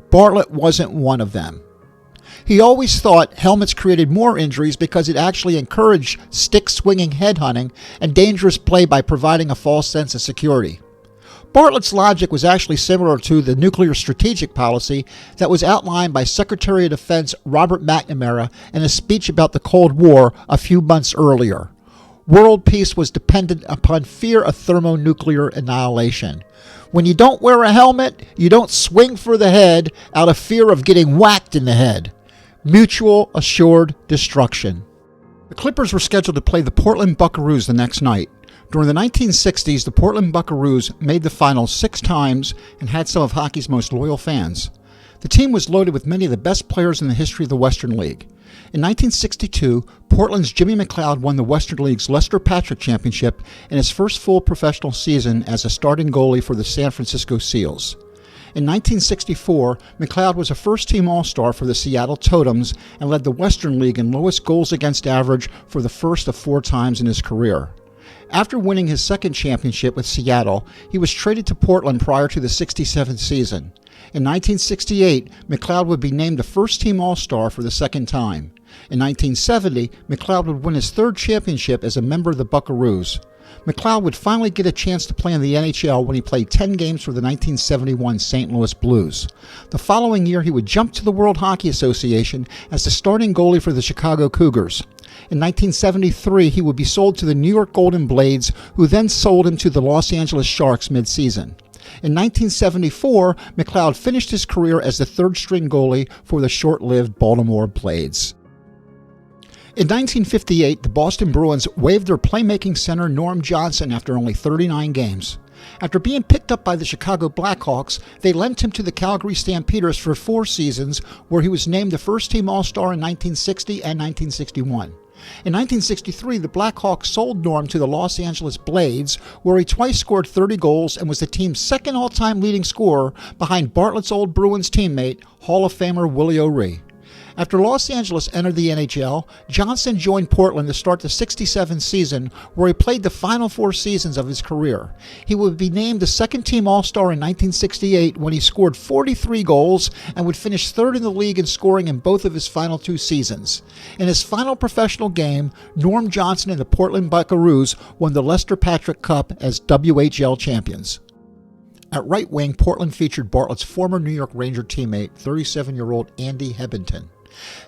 Bartlett wasn't one of them. He always thought helmets created more injuries because it actually encouraged stick-swinging headhunting and dangerous play by providing a false sense of security. Bartlett's logic was actually similar to the nuclear strategic policy that was outlined by Secretary of Defense Robert McNamara in a speech about the Cold War a few months earlier. World peace was dependent upon fear of thermonuclear annihilation. When you don't wear a helmet, you don't swing for the head out of fear of getting whacked in the head. Mutual assured destruction. The Clippers were scheduled to play the Portland Buckaroos the next night. During the 1960s, the Portland Buckaroos made the finals 6 times and had some of hockey's most loyal fans. The team was loaded with many of the best players in the history of the Western League. In 1962, Portland's Jimmy McLeod won the Western League's Lester Patrick Championship in his first full professional season as a starting goalie for the San Francisco Seals. In 1964, McLeod was a first-team All-Star for the Seattle Totems and led the Western League in lowest goals against average for the first of 4 times in his career. After winning his second championship with Seattle, he was traded to Portland prior to the 67th season. In 1968, McLeod would be named a first-team All-Star for the second time. In 1970, McLeod would win his 3rd championship as a member of the Buckaroos. McLeod would finally get a chance to play in the NHL when he played 10 games for the 1971 St. Louis Blues. The following year, he would jump to the World Hockey Association as the starting goalie for the Chicago Cougars. In 1973, he would be sold to the New York Golden Blades, who then sold him to the Los Angeles Sharks mid-season. In 1974, McLeod finished his career as the 3rd-string goalie for the short-lived Baltimore Blades. In 1958, the Boston Bruins waived their playmaking center Norm Johnson after only 39 games. After being picked up by the Chicago Blackhawks, they lent him to the Calgary Stampeders for 4 seasons, where he was named the first-team All-Star in 1960 and 1961. In 1963, the Blackhawks sold Norm to the Los Angeles Blades, where he twice scored 30 goals and was the team's second all-time leading scorer behind Bartlett's old Bruins teammate, Hall of Famer Willie O'Ree. After Los Angeles entered the NHL, Johnson joined Portland to start the 67 season, where he played the final 4 seasons of his career. He would be named the second-team All-Star in 1968 when he scored 43 goals and would finish 3rd in the league in scoring in both of his final 2 seasons. In his final professional game, Norm Johnson and the Portland Buckaroos won the Lester Patrick Cup as WHL champions. At right wing, Portland featured Bartlett's former New York Ranger teammate, 37-year-old Andy Hebenton.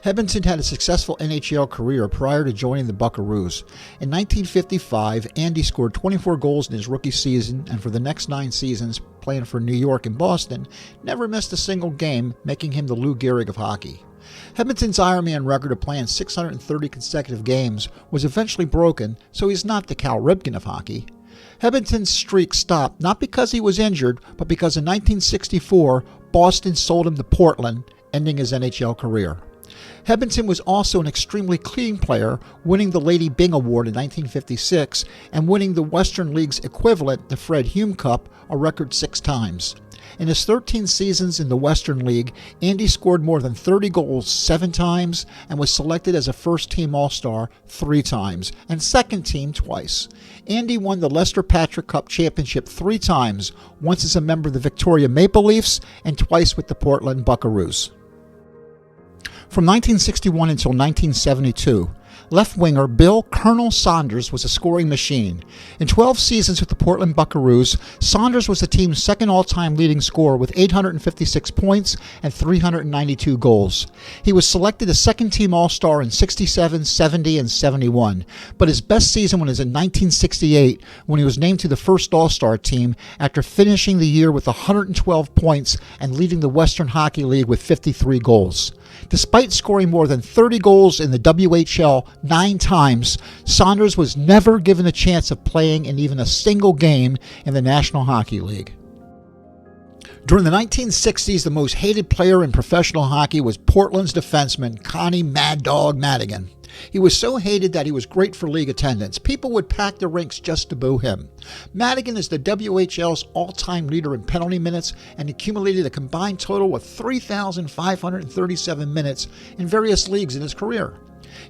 Hebenton had a successful NHL career prior to joining the Buckaroos. In 1955, Andy scored 24 goals in his rookie season, and for the next 9 seasons, playing for New York and Boston, never missed a single game, making him the Lou Gehrig of hockey. Hebenton's Ironman record of playing 630 consecutive games was eventually broken, so he's not the Cal Ripken of hockey. Hebenton's streak stopped not because he was injured, but because in 1964, Boston sold him to Portland, ending his NHL career. Hebenton was also an extremely clean player, winning the Lady Byng Award in 1956 and winning the Western League's equivalent, the Fred Hume Cup, a record 6 times. In his 13 seasons in the Western League, Andy scored more than 30 goals 7 times and was selected as a first-team All-Star 3 times and second-team twice. Andy won the Lester Patrick Cup championship 3 times, once as a member of the Victoria Maple Leafs and twice with the Portland Buckaroos. From 1961 until 1972, left winger Bill Colonel Saunders was a scoring machine. In 12 seasons with the Portland Buckaroos, Saunders was the team's second all-time leading scorer with 856 points and 392 goals. He was selected as second-team All-Star in 67, 70, and 71, but his best season was in 1968 when he was named to the first All-Star team after finishing the year with 112 points and leading the Western Hockey League with 53 goals. Despite scoring more than 30 goals in the WHL 9 times, Saunders was never given a chance of playing in even a single game in the National Hockey League. During the 1960s, the most hated player in professional hockey was Portland's defenseman Connie Mad Dog Madigan. He was so hated that he was great for league attendance. People would pack the rinks just to boo him. Madigan is the WHL's all-time leader in penalty minutes and accumulated a combined total of 3,537 minutes in various leagues in his career.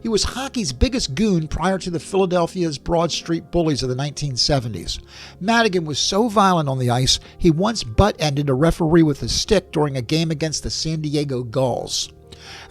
He was hockey's biggest goon prior to the Philadelphia's Broad Street Bullies of the 1970s. Madigan was so violent on the ice, he once butt-ended a referee with a stick during a game against the San Diego Gulls.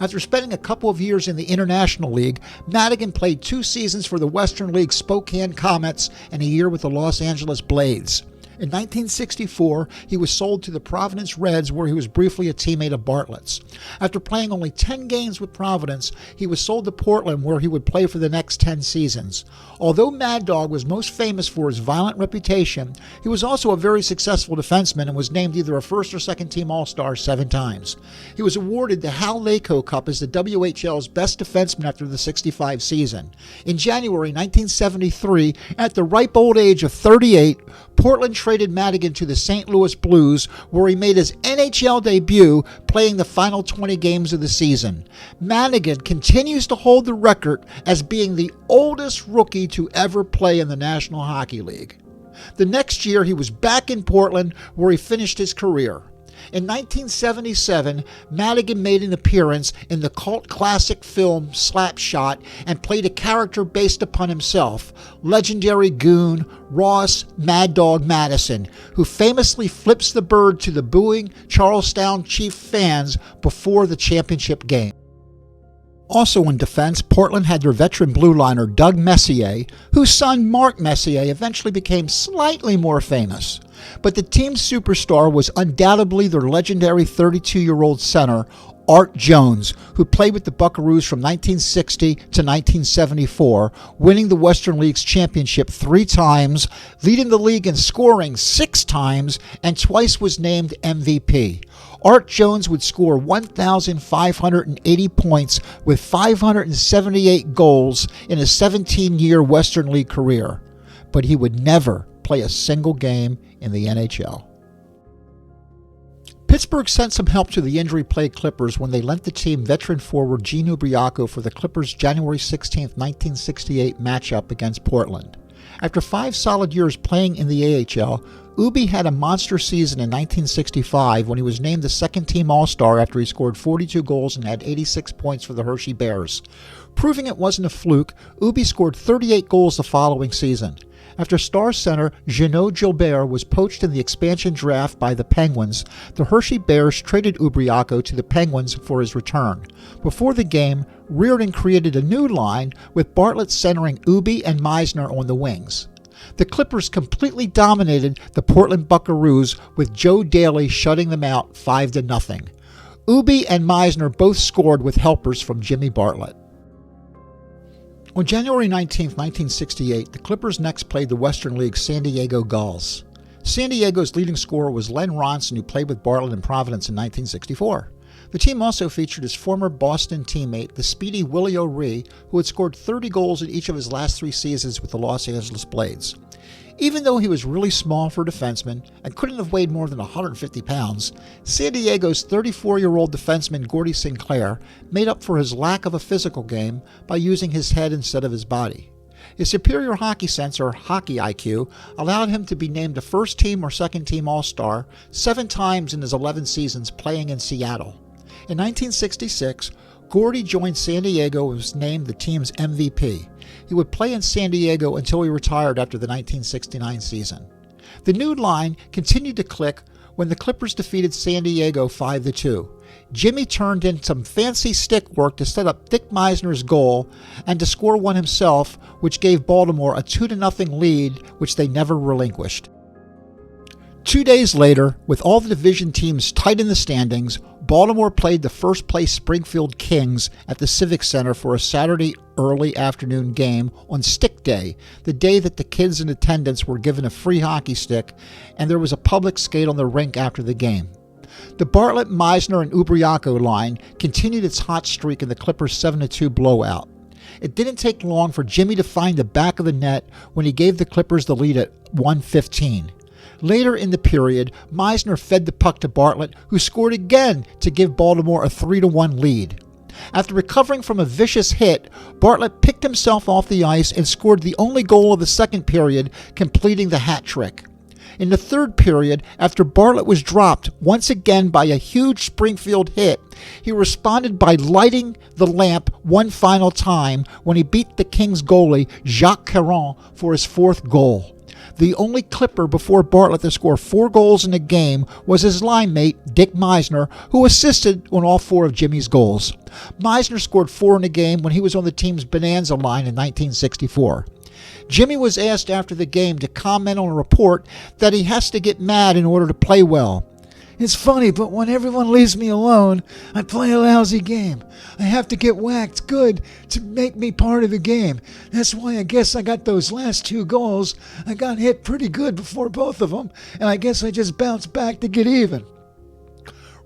After spending a couple of years in the International League, Madigan played 2 seasons for the Western League Spokane Comets and a year with the Los Angeles Blades. In 1964, he was sold to the Providence Reds, where he was briefly a teammate of Bartlett's. After playing only 10 games with Providence, he was sold to Portland, where he would play for the next 10 seasons. Although Mad Dog was most famous for his violent reputation, he was also a very successful defenseman and was named either a first or second team All-Star 7 times. He was awarded the Hal Laco Cup as the WHL's best defenseman after the 65 season. In January 1973, at the ripe old age of 38, Portland traded Madigan to the St. Louis Blues, where he made his NHL debut, playing the final 20 games of the season. Madigan continues to hold the record as being the oldest rookie to ever play in the National Hockey League. The next year, he was back in Portland, where he finished his career. In 1977, Madigan made an appearance in the cult classic film Slapshot and played a character based upon himself, legendary goon Ross Mad Dog Madison, who famously flips the bird to the booing Charlestown Chief fans before the championship game. Also in defense, Portland had their veteran blue liner Doug Messier, whose son Mark Messier eventually became slightly more famous. But the team's superstar was undoubtedly their legendary 32-year-old center, Art Jones, who played with the Buckaroos from 1960 to 1974, winning the Western League's championship 3 times, leading the league in scoring 6 times, and twice was named MVP. Art Jones would score 1,580 points with 578 goals in his 17-year Western League career, but he would never play a single game in the NHL. Pittsburgh sent some help to the injury-plagued Clippers when they lent the team veteran forward Gene Ubriaco for the Clippers' January 16, 1968 matchup against Portland. After 5 solid years playing in the AHL, Ubi had a monster season in 1965 when he was named the second-team All-Star after he scored 42 goals and had 86 points for the Hershey Bears. Proving it wasn't a fluke, Ubi scored 38 goals the following season. After star center Jeannot Gilbert was poached in the expansion draft by the Penguins, the Hershey Bears traded Ubriaco to the Penguins for his return. Before the game, Reardon created a new line with Bartlett centering Ubi and Meisner on the wings. The Clippers completely dominated the Portland Buckaroos, with Joe Daley shutting them out 5-0. Ubi and Meisner both scored with helpers from Jimmy Bartlett. On January 19, 1968, the Clippers next played the Western League's San Diego Gulls. San Diego's leading scorer was Len Ronson, who played with Bartlett and Providence in 1964. The team also featured his former Boston teammate, the speedy Willie O'Ree, who had scored 30 goals in each of his last 3 seasons with the Los Angeles Blades. Even though he was really small for a defenseman and couldn't have weighed more than 150 pounds, San Diego's 34-year-old defenseman Gordie Sinclair made up for his lack of a physical game by using his head instead of his body. His superior hockey sense, or hockey IQ, allowed him to be named a first-team or second-team All-Star 7 times in his 11 seasons playing in Seattle. In 1966, Gordie joined San Diego and was named the team's MVP. He would play in San Diego until he retired after the 1969 season. The new line continued to click when the Clippers defeated San Diego 5-2. Jimmy turned in some fancy stick work to set up Dick Meisner's goal and to score one himself, which gave Baltimore a 2-0 lead, which they never relinquished. 2 days later, with all the division teams tight in the standings, Baltimore played the first-place Springfield Kings at the Civic Center for a Saturday early afternoon game on Stick Day, the day that the kids in attendance were given a free hockey stick, and there was a public skate on the rink after the game. The Bartlett, Meisner, and Ubriaco line continued its hot streak in the Clippers' 7-2 blowout. It didn't take long for Jimmy to find the back of the net when he gave the Clippers the lead at 1:15. Later in the period, Meisner fed the puck to Bartlett, who scored again to give Baltimore a 3-1 lead. After recovering from a vicious hit, Bartlett picked himself off the ice and scored the only goal of the second period, completing the hat trick. In the third period, after Bartlett was dropped once again by a huge Springfield hit, he responded by lighting the lamp one final time when he beat the Kings goalie Jacques Caron for his 4th goal. The only Clipper before Bartlett to score 4 goals in a game was his line mate, Dick Meisner, who assisted on all 4 of Jimmy's goals. Meisner scored 4 in a game when he was on the team's Bonanza line in 1964. Jimmy was asked after the game to comment on a report that he has to get mad in order to play well.
It's funny, but when everyone leaves me alone, I play a lousy game. I have to get whacked good to make me part of the game. That's why I guess I got those last 2 goals. I got hit pretty good before both of them, and I guess I just bounced back to get even.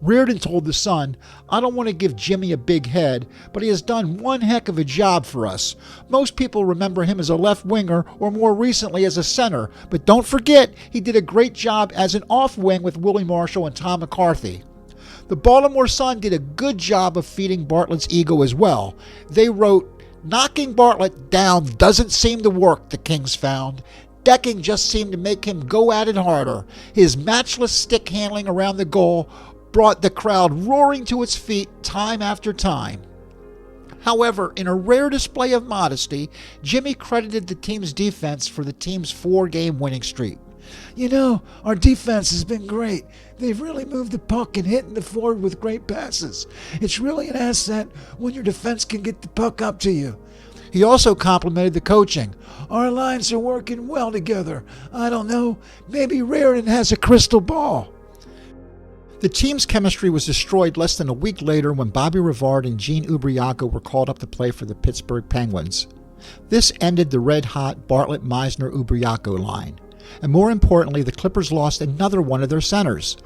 Reardon told The Sun, "I don't want to give Jimmy a big head, but he has done one heck of a job for us. Most people remember him as a left winger or more recently as a center, but don't forget he did a great job as an off wing with Willie Marshall and Tom McCarthy." The Baltimore Sun did a good job of feeding Bartlett's ego as well. They wrote, "Knocking Bartlett down doesn't seem to work, the Kings found. Decking just seemed to make him go at it harder. His matchless stick handling around the goal brought the crowd roaring to its feet time after time." However, in a rare display of modesty, Jimmy credited the team's defense for the team's 4-game winning streak.
You know, our defense has been great. They've really moved the puck and hitting the forward with great passes. It's really an asset when your defense can get the puck up to you.
He also complimented the coaching.
Our lines are working well together. I don't know, maybe Reardon has a crystal ball.
The team's chemistry was destroyed less than a week later when Bobby Rivard and Gene Ubriaco were called up to play for the Pittsburgh Penguins. This ended the red-hot Bartlett, Meisner, Ubriaco line. And more importantly, the Clippers lost another one of their centers.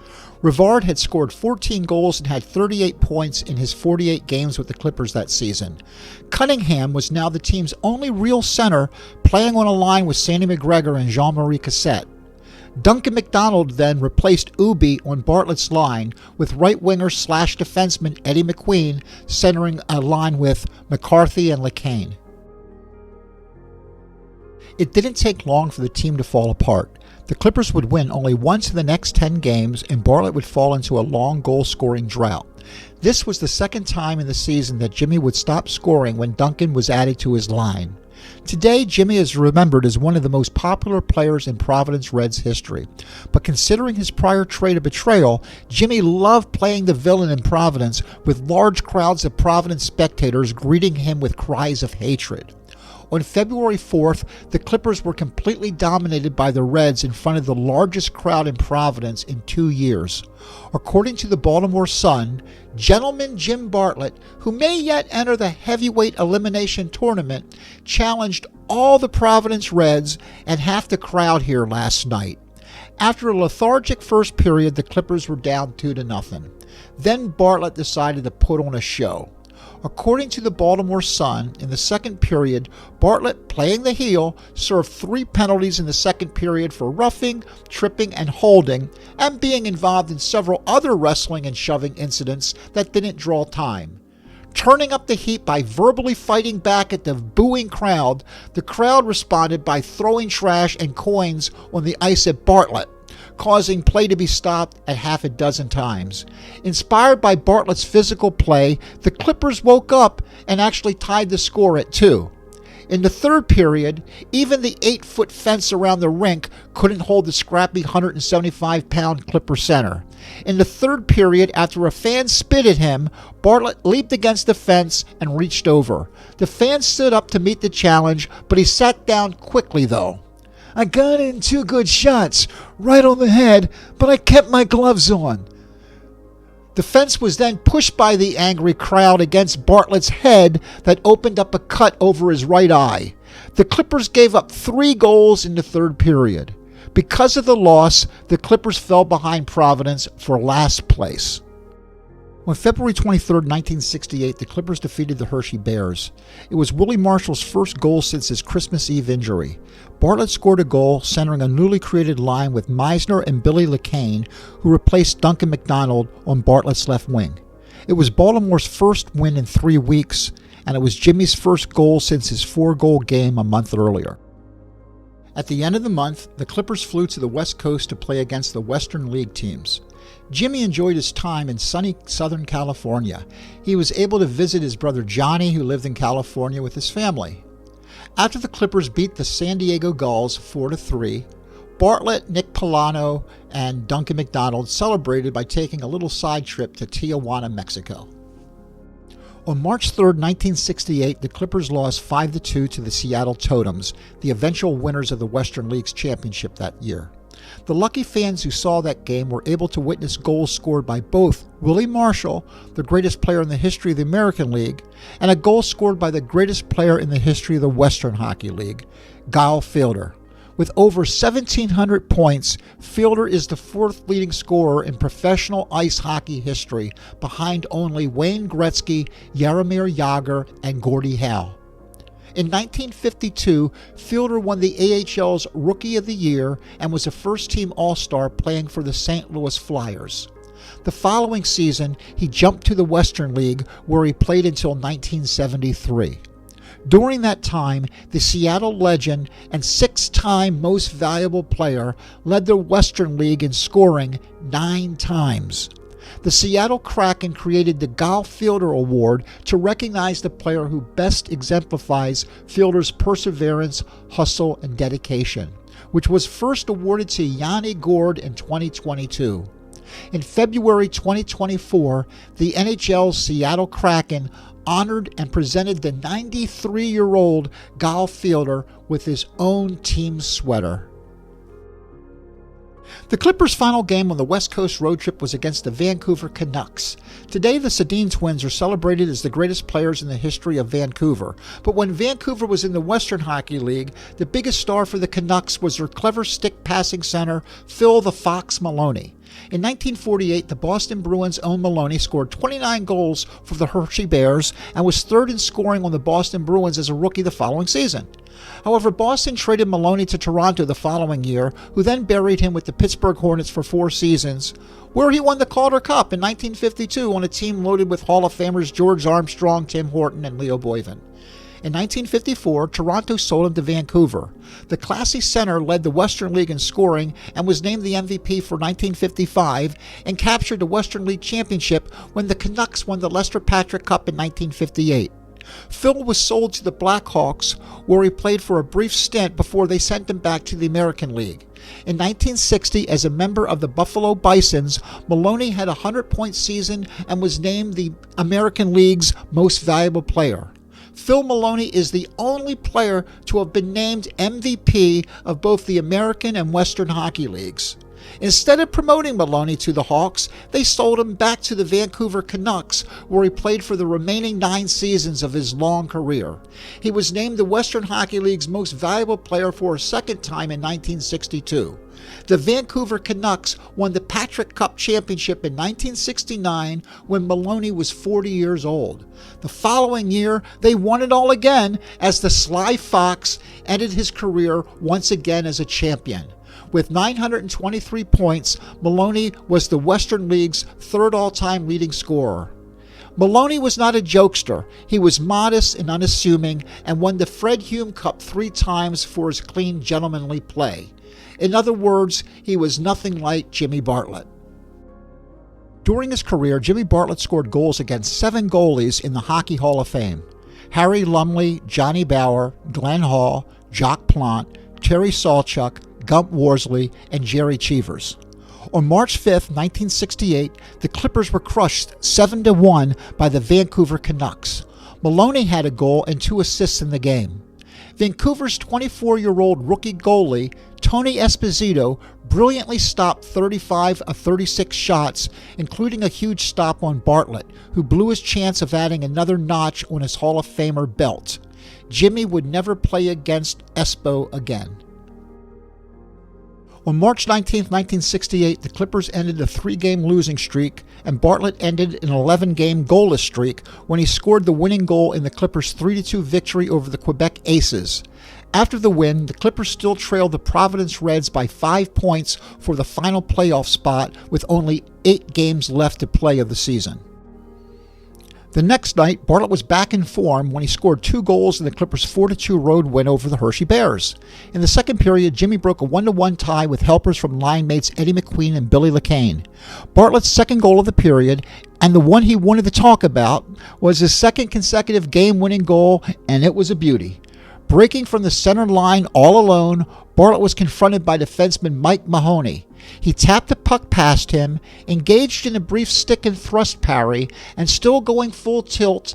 Rivard had scored 14 goals and had 38 points in his 48 games with the Clippers that season. Cunningham was now the team's only real center, playing on a line with Sandy McGregor and Jean-Marie Cossette. Duncan MacDonald then replaced Ubi on Bartlett's line, with right winger / defenseman Eddie MacQueen centering a line with McCarthy and Lecaine. It didn't take long for the team to fall apart. The Clippers would win only once in the next 10 games, and Bartlett would fall into a long goal-scoring drought. This was the second time in the season that Jimmy would stop scoring when Duncan was added to his line. Today, Jimmy is remembered as one of the most popular players in Providence Reds history. But considering his prior trait of betrayal, Jimmy loved playing the villain in Providence, with large crowds of Providence spectators greeting him with cries of hatred. On February 4th, the Clippers were completely dominated by the Reds in front of the largest crowd in Providence in 2 years. According to the Baltimore Sun, Gentleman Jim Bartlett, who may yet enter the heavyweight elimination tournament, challenged all the Providence Reds and half the crowd here last night. After a lethargic first period, the Clippers were down 2-0. Then Bartlett decided to put on a show. According to the Baltimore Sun, in the second period, Bartlett, playing the heel, served 3 penalties in the second period for roughing, tripping, and holding, and being involved in several other wrestling and shoving incidents that didn't draw time. Turning up the heat by verbally fighting back at the booing crowd, the crowd responded by throwing trash and coins on the ice at Bartlett, causing play to be stopped at half a dozen times. Inspired by Bartlett's physical play, the Clippers woke up and actually tied the score at 2. In the third period, even the 8-foot fence around the rink couldn't hold the scrappy 175-pound Clipper center. In the third period, after a fan spit at him, Bartlett leaped against the fence and reached over. The fan stood up to meet the challenge, but he sat down quickly though.
I got in 2 good shots, right on the head, but I kept my gloves on.
The fence was then pushed by the angry crowd against Bartlett's head that opened up a cut over his right eye. The Clippers gave up 3 goals in the third period. Because of the loss, the Clippers fell behind Providence for last place. On February 23, 1968, the Clippers defeated the Hershey Bears. It was Willie Marshall's first goal since his Christmas Eve injury. Bartlett scored a goal, centering a newly created line with Meisner and Billy Lecaine, who replaced Duncan MacDonald on Bartlett's left wing. It was Baltimore's first win in 3 weeks, and it was Jimmy's first goal since his 4-goal game a month earlier. At the end of the month, the Clippers flew to the West Coast to play against the Western League teams. Jimmy enjoyed his time in sunny Southern California. He was able to visit his brother Johnny, who lived in California, with his family. After the Clippers beat the San Diego Gulls 4-3, Bartlett, Nick Polano, and Duncan MacDonald celebrated by taking a little side trip to Tijuana, Mexico. On March 3, 1968, the Clippers lost 5-2 to the Seattle Totems, the eventual winners of the Western League's championship that year. The lucky fans who saw that game were able to witness goals scored by both Willie Marshall, the greatest player in the history of the American League, and a goal scored by the greatest player in the history of the Western Hockey League, Guyle Fielder. With over 1,700 points, Fielder is the fourth leading scorer in professional ice hockey history, behind only Wayne Gretzky, Jaromir Jagr, and Gordie Howe. In 1952, Fielder won the AHL's Rookie of the Year and was a first-team All-Star playing for the St. Louis Flyers. The following season, he jumped to the Western League, where he played until 1973. During that time, the Seattle legend and six-time most valuable player led the Western League in scoring 9 times. The Seattle Kraken created the Guyle Fielder Award to recognize the player who best exemplifies Fielder's perseverance, hustle, and dedication, which was first awarded to Yanni Gourde in 2022. In February 2024, the NHL's Seattle Kraken honored and presented the 93-year-old Guyle Fielder with his own team sweater. The Clippers' final game on the West Coast road trip was against the Vancouver Canucks. Today, the Sedin twins are celebrated as the greatest players in the history of Vancouver. But when Vancouver was in the Western Hockey League, the biggest star for the Canucks was their clever stick-passing center, Phil the Fox Maloney. In 1948, the Boston Bruins' own Maloney scored 29 goals for the Hershey Bears and was third in scoring on the Boston Bruins as a rookie the following season. However, Boston traded Maloney to Toronto the following year, who then buried him with the Pittsburgh Hornets for 4 seasons, where he won the Calder Cup in 1952 on a team loaded with Hall of Famers George Armstrong, Tim Horton, and Leo Boivin. In 1954, Toronto sold him to Vancouver. The classy center led the Western League in scoring and was named the MVP for 1955 and captured the Western League Championship when the Canucks won the Lester Patrick Cup in 1958. Phil was sold to the Blackhawks, where he played for a brief stint before they sent him back to the American League. In 1960, as a member of the Buffalo Bisons, Maloney had a 100-point season and was named the American League's most valuable player. Phil Maloney is the only player to have been named MVP of both the American and Western Hockey Leagues. Instead of promoting Maloney to the Hawks, they sold him back to the Vancouver Canucks, where he played for the remaining 9 seasons of his long career. He was named the Western Hockey League's most valuable player for a second time in 1962. The Vancouver Canucks won the Patrick Cup Championship in 1969 when Maloney was 40 years old. The following year, they won it all again as the Sly Fox ended his career once again as a champion. With 923 points, Maloney was the Western League's third all-time leading scorer. Maloney was not a jokester. He was modest and unassuming and won the Fred Hume Cup 3 times for his clean, gentlemanly play. In other words, he was nothing like Jimmy Bartlett. During his career, Jimmy Bartlett scored goals against 7 goalies in the Hockey Hall of Fame: Harry Lumley, Johnny Bauer, Glenn Hall, Jacques Plante, Terry Sawchuk, Gump Worsley, and Jerry Cheevers. On March 5, 1968, the Clippers were crushed 7-1 by the Vancouver Canucks. Maloney had a goal and 2 assists in the game. Vancouver's 24-year-old rookie goalie, Tony Esposito, brilliantly stopped 35 of 36 shots, including a huge stop on Bartlett, who blew his chance of adding another notch on his Hall of Famer belt. Jimmy would never play against Espo again. On March 19, 1968, the Clippers ended a 3-game losing streak, and Bartlett ended an 11-game goalless streak when he scored the winning goal in the Clippers' 3-2 victory over the Quebec Aces. After the win, the Clippers still trailed the Providence Reds by 5 points for the final playoff spot with only 8 games left to play of the season. The next night, Bartlett was back in form when he scored 2 goals in the Clippers' 4-2 road win over the Hershey Bears. In the second period, Jimmy broke a 1-1 tie with helpers from line mates Eddie McQueen and Billy Lecaine. Bartlett's second goal of the period, and the one he wanted to talk about, was his second consecutive game-winning goal, and it was a beauty. Breaking from the center line all alone, Bartlett was confronted by defenseman Mike Mahoney. He tapped the puck past him, engaged in a brief stick and thrust parry, and still going full tilt,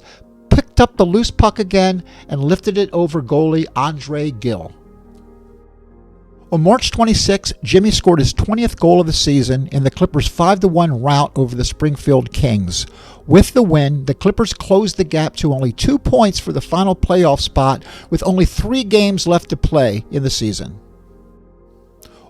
picked up the loose puck again and lifted it over goalie Andre Gilles. On March 26, Jimmy scored his 20th goal of the season in the Clippers' 5-1 rout over the Springfield Kings. With the win, the Clippers closed the gap to only 2 points for the final playoff spot with only 3 games left to play in the season.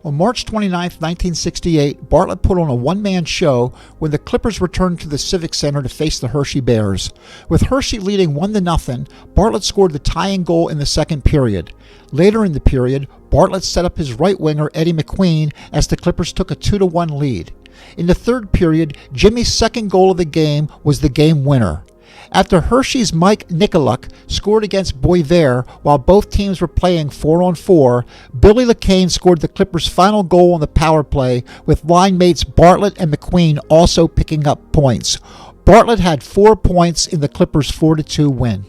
On March 29, 1968, Bartlett put on a one-man show when the Clippers returned to the Civic Center to face the Hershey Bears. With Hershey leading 1-0, Bartlett scored the tying goal in the second period. Later in the period, Bartlett set up his right winger Eddie MacQueen as the Clippers took a 2-1 lead. In the third period, Jimmy's second goal of the game was the game winner. After Hershey's Mike Nicoluk scored against Boisvert while both teams were playing 4-on-4, Billy Lecaine scored the Clippers' final goal on the power play, with line mates Bartlett and McQueen also picking up points. Bartlett had 4 points in the Clippers' 4-2 win.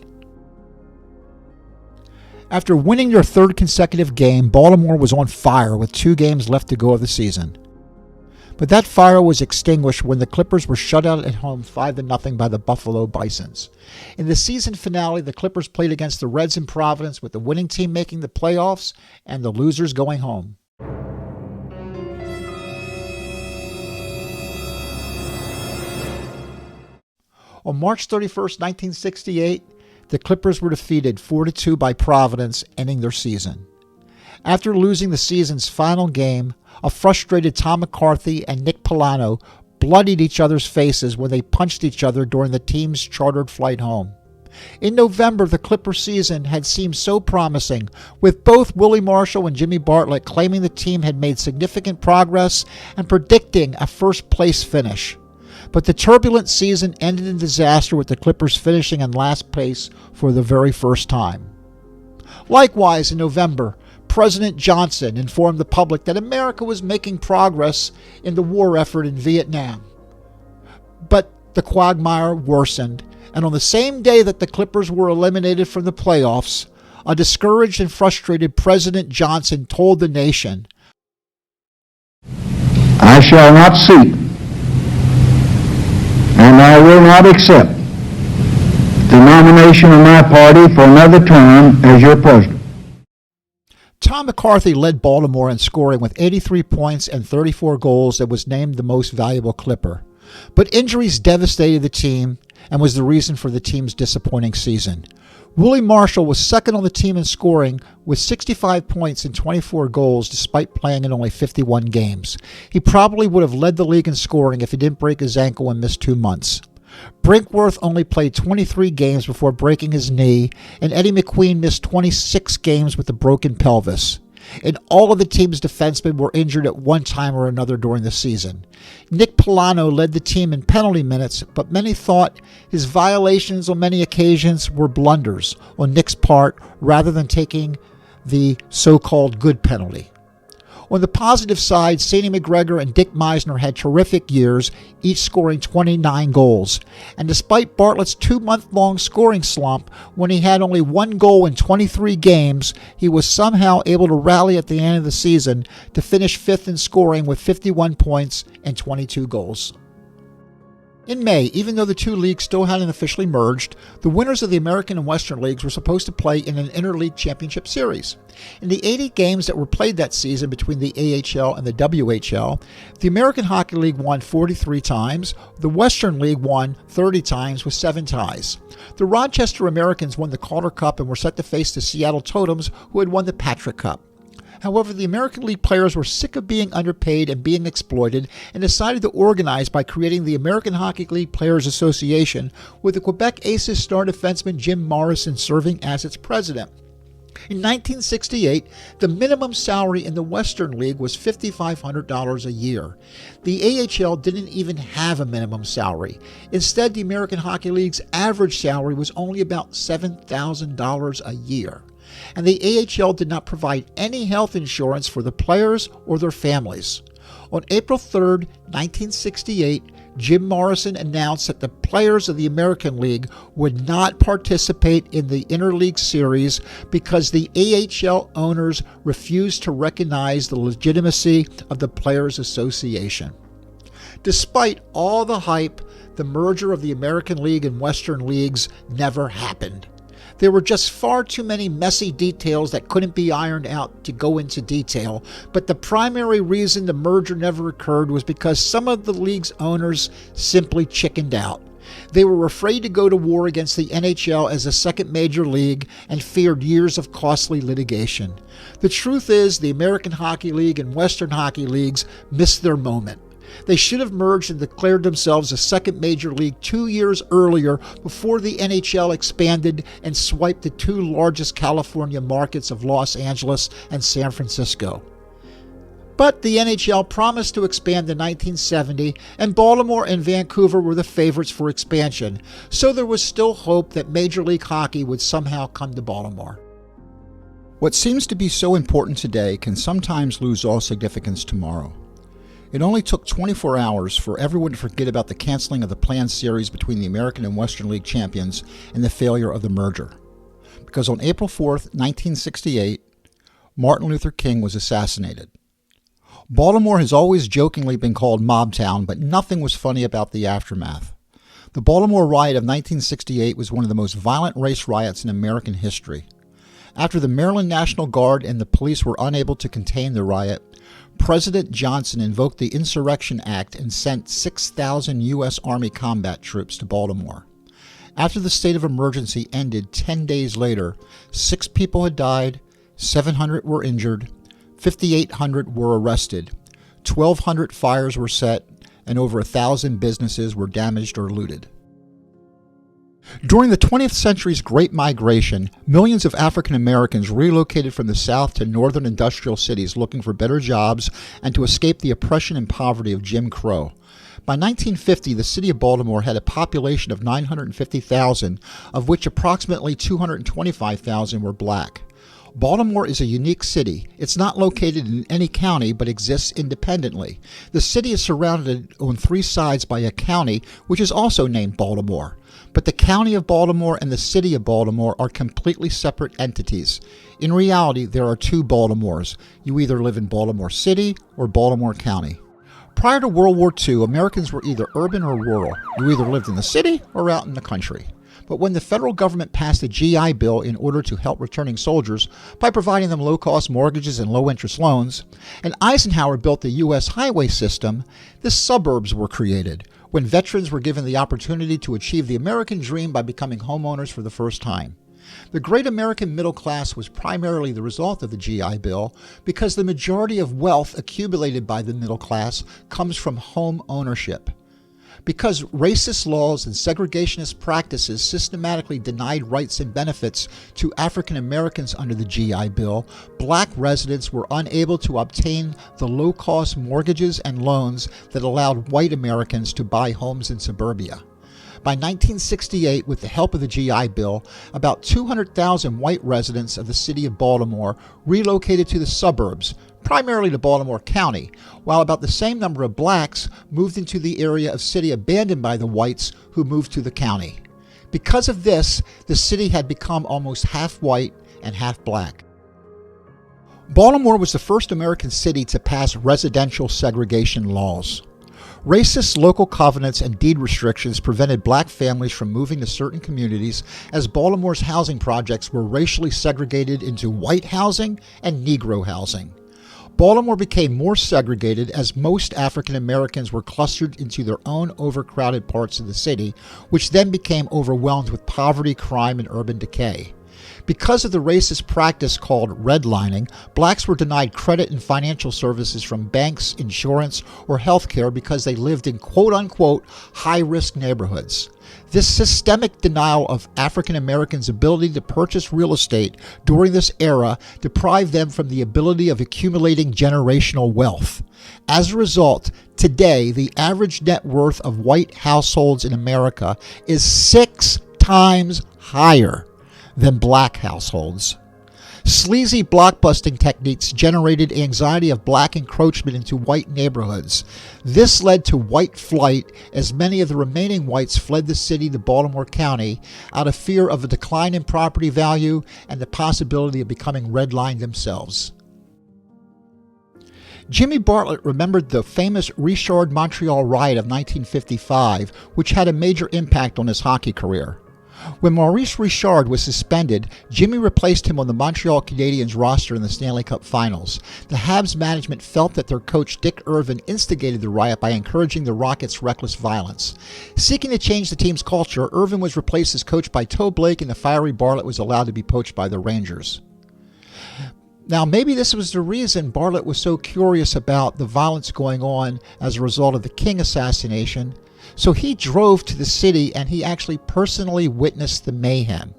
After winning their third consecutive game, Baltimore was on fire with 2 games left to go of the season. But that fire was extinguished when the Clippers were shut out at home 5-0 by the Buffalo Bisons. In the season finale, the Clippers played against the Reds in Providence, with the winning team making the playoffs and the losers going home. On March 31, 1968, the Clippers were defeated 4-2 by Providence, ending their season. After losing the season's final game, a frustrated Tom McCarthy and Nick Polano bloodied each other's faces when they punched each other during the team's chartered flight home. In November, the Clippers season had seemed so promising, with both Willie Marshall and Jimmy Bartlett claiming the team had made significant progress and predicting a first-place finish. But the turbulent season ended in disaster, with the Clippers finishing in last place for the very first time. Likewise, in November, President Johnson informed the public that America was making progress in the war effort in Vietnam. But the quagmire worsened, and on the same day that the Clippers were eliminated from the playoffs, a discouraged and frustrated President Johnson told the nation,
"I shall not seek, and I will not accept the nomination of my party for another term as your president."
Tom McCarthy led Baltimore in scoring with 83 points and 34 goals and was named the most valuable Clipper. But injuries devastated the team and was the reason for the team's disappointing season. Willie Marshall was second on the team in scoring with 65 points and 24 goals despite playing in only 51 games. He probably would have led the league in scoring if he didn't break his ankle and miss 2 months. Brinkworth only played 23 games before breaking his knee, and Eddie MacQueen missed 26 games with a broken pelvis. And all of the team's defensemen were injured at one time or another during the season. Nick Polano led the team in penalty minutes, but many thought his violations on many occasions were blunders on Nick's part rather than taking the so-called good penalty. On the positive side, Sandy McGregor and Dick Meisner had terrific years, each scoring 29 goals. And despite Bartlett's 2-month-long scoring slump, when he had only 1 goal in 23 games, he was somehow able to rally at the end of the season to finish 5th in scoring with 51 points and 22 goals. In May, even though the two leagues still hadn't officially merged, the winners of the American and Western Leagues were supposed to play in an interleague championship series. In the 80 games that were played that season between the AHL and the WHL, the American Hockey League won 43 times, the Western League won 30 times with 7 ties. The Rochester Americans won the Calder Cup and were set to face the Seattle Totems, who had won the Patrick Cup. However, the American League players were sick of being underpaid and being exploited and decided to organize by creating the American Hockey League Players Association, with the Quebec Aces star defenseman Jim Morrison serving as its president. In 1968, the minimum salary in the Western League was $5,500 a year. The AHL didn't even have a minimum salary. Instead, the American Hockey League's average salary was only about $7,000 a year. And the AHL did not provide any health insurance for the players or their families. On April 3, 1968, Jim Morrison announced that the players of the American League would not participate in the interleague series because the AHL owners refused to recognize the legitimacy of the Players Association. Despite all the hype, the merger of the American League and Western Leagues never happened. There were just far too many messy details that couldn't be ironed out to go into detail, but the primary reason the merger never occurred was because some of the league's owners simply chickened out. They were afraid to go to war against the NHL as a second major league and feared years of costly litigation. The truth is, the American Hockey League and Western Hockey Leagues missed their moment. They should have merged and declared themselves a second major league 2 years earlier before the NHL expanded and swiped the two largest California markets of Los Angeles and San Francisco. But the NHL promised to expand in 1970, and Baltimore and Vancouver were the favorites for expansion, so there was still hope that Major League Hockey would somehow come to Baltimore. What seems to be so important today can sometimes lose all significance tomorrow. It only took 24 hours for everyone to forget about the canceling of the planned series between the American and Western League champions and the failure of the merger. Because on April 4th, 1968, Martin Luther King was assassinated. Baltimore has always jokingly been called Mobtown, but nothing was funny about the aftermath. The Baltimore riot of 1968 was one of the most violent race riots in American history. After the Maryland National Guard and the police were unable to contain the riot, President Johnson invoked the Insurrection Act and sent 6,000 U.S. Army combat troops to Baltimore. After the state of emergency ended 10 days later, 6 people had died, 700 were injured, 5,800 were arrested, 1,200 fires were set, and over 1,000 businesses were damaged or looted. During the 20th century's Great Migration, millions of African Americans relocated from the South to northern industrial cities looking for better jobs and to escape the oppression and poverty of Jim Crow. By 1950, the city of Baltimore had a population of 950,000, of which approximately 225,000 were black. Baltimore is a unique city. It's not located in any county, but exists independently. The city is surrounded on 3 sides by a county, which is also named Baltimore. But the county of Baltimore and the city of Baltimore are completely separate entities. In reality, there are 2 Baltimores. You either live in Baltimore City or Baltimore County. Prior to World War II, Americans were either urban or rural. You either lived in the city or out in the country. But when the federal government passed the GI Bill in order to help returning soldiers by providing them low-cost mortgages and low-interest loans, and Eisenhower built the U.S. highway system, the suburbs were created, when veterans were given the opportunity to achieve the American dream by becoming homeowners for the first time. The great American middle class was primarily the result of the GI Bill because the majority of wealth accumulated by the middle class comes from home ownership. Because racist laws and segregationist practices systematically denied rights and benefits to African Americans under the GI Bill, black residents were unable to obtain the low-cost mortgages and loans that allowed white Americans to buy homes in suburbia. By 1968, with the help of the GI Bill, about 200,000 white residents of the city of Baltimore relocated to the suburbs, primarily to Baltimore County, while about the same number of blacks moved into the area of city abandoned by the whites who moved to the county. Because of this, the city had become almost half white and half black. Baltimore was the first American city to pass residential segregation laws. Racist local covenants and deed restrictions prevented black families from moving to certain communities, as Baltimore's housing projects were racially segregated into white housing and Negro housing. Baltimore became more segregated as most African Americans were clustered into their own overcrowded parts of the city, which then became overwhelmed with poverty, crime, and urban decay. Because of the racist practice called redlining, blacks were denied credit and financial services from banks, insurance, or health care because they lived in quote-unquote high-risk neighborhoods. This systemic denial of African Americans' ability to purchase real estate during this era deprived them from the ability of accumulating generational wealth. As a result, today the average net worth of white households in America is 6 times higher than black households. Sleazy blockbusting techniques generated anxiety of black encroachment into white neighborhoods. This led to white flight, as many of the remaining whites fled the city to Baltimore County out of fear of a decline in property value and the possibility of becoming redlined themselves. Jimmy Bartlett remembered the famous Richard Montreal riot of 1955, which had a major impact on his hockey career. When Maurice Richard was suspended, Jimmy replaced him on the Montreal Canadiens roster in the Stanley Cup Finals. The Habs management felt that their coach Dick Irvin instigated the riot by encouraging the Rockets' reckless violence. Seeking to change the team's culture, Irvin was replaced as coach by Toe Blake, and the fiery Bartlett was allowed to be poached by the Rangers. Now, maybe this was the reason Bartlett was so curious about the violence going on as a result of the King assassination. So he drove to the city and he actually personally witnessed the mayhem.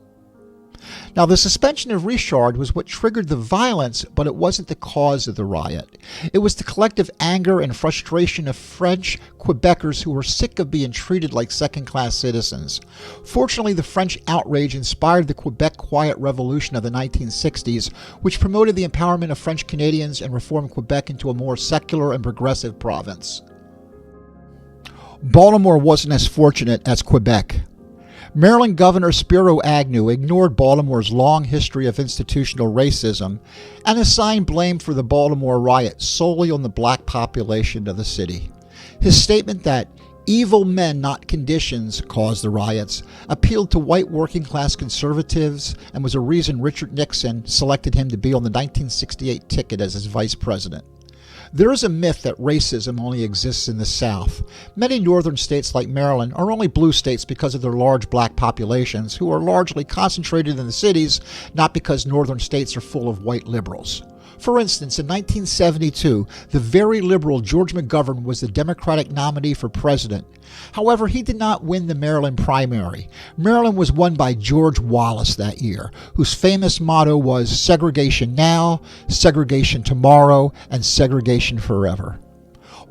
Now, the suspension of Richard was what triggered the violence, but it wasn't the cause of the riot. It was the collective anger and frustration of French Quebecers who were sick of being treated like second-class citizens. Fortunately, the French outrage inspired the Quebec Quiet Revolution of the 1960s, which promoted the empowerment of French Canadians and reformed Quebec into a more secular and progressive province. Baltimore wasn't as fortunate as Quebec. Maryland Governor Spiro Agnew ignored Baltimore's long history of institutional racism and assigned blame for the Baltimore riot solely on the black population of the city. His statement that evil men, not conditions, caused the riots appealed to white working-class conservatives and was a reason Richard Nixon selected him to be on the 1968 ticket as his vice president. There is a myth that racism only exists in the South. Many northern states like Maryland are only blue states because of their large black populations, who are largely concentrated in the cities, not because northern states are full of white liberals. For instance, in 1972, the very liberal George McGovern was the Democratic nominee for president. However, he did not win the Maryland primary. Maryland was won by George Wallace that year, whose famous motto was segregation now, segregation tomorrow, and segregation forever.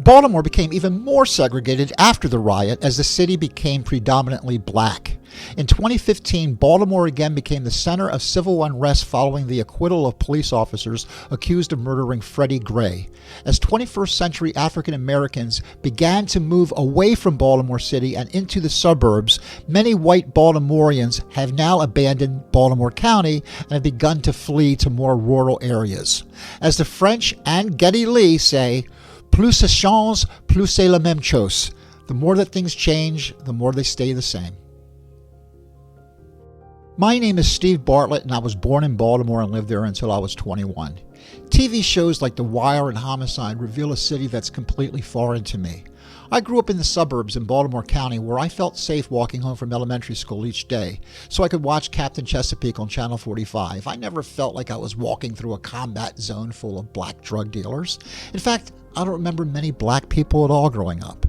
Baltimore became even more segregated after the riot as the city became predominantly black. In 2015, Baltimore again became the center of civil unrest following the acquittal of police officers accused of murdering Freddie Gray. As 21st century African Americans began to move away from Baltimore City and into the suburbs, many white Baltimoreans have now abandoned Baltimore County and have begun to flee to more rural areas. As the French and Geddy Lee say, plus ça change, plus c'est la même chose. The more that things change, the more they stay the same. My name is Steve Bartlett, and I was born in Baltimore and lived there until I was 21. TV shows like The Wire and Homicide reveal a city that's completely foreign to me. I grew up in the suburbs in Baltimore County where I felt safe walking home from elementary school each day so I could watch Captain Chesapeake on Channel 45. I never felt like I was walking through a combat zone full of black drug dealers. In fact, I don't remember many black people at all growing up.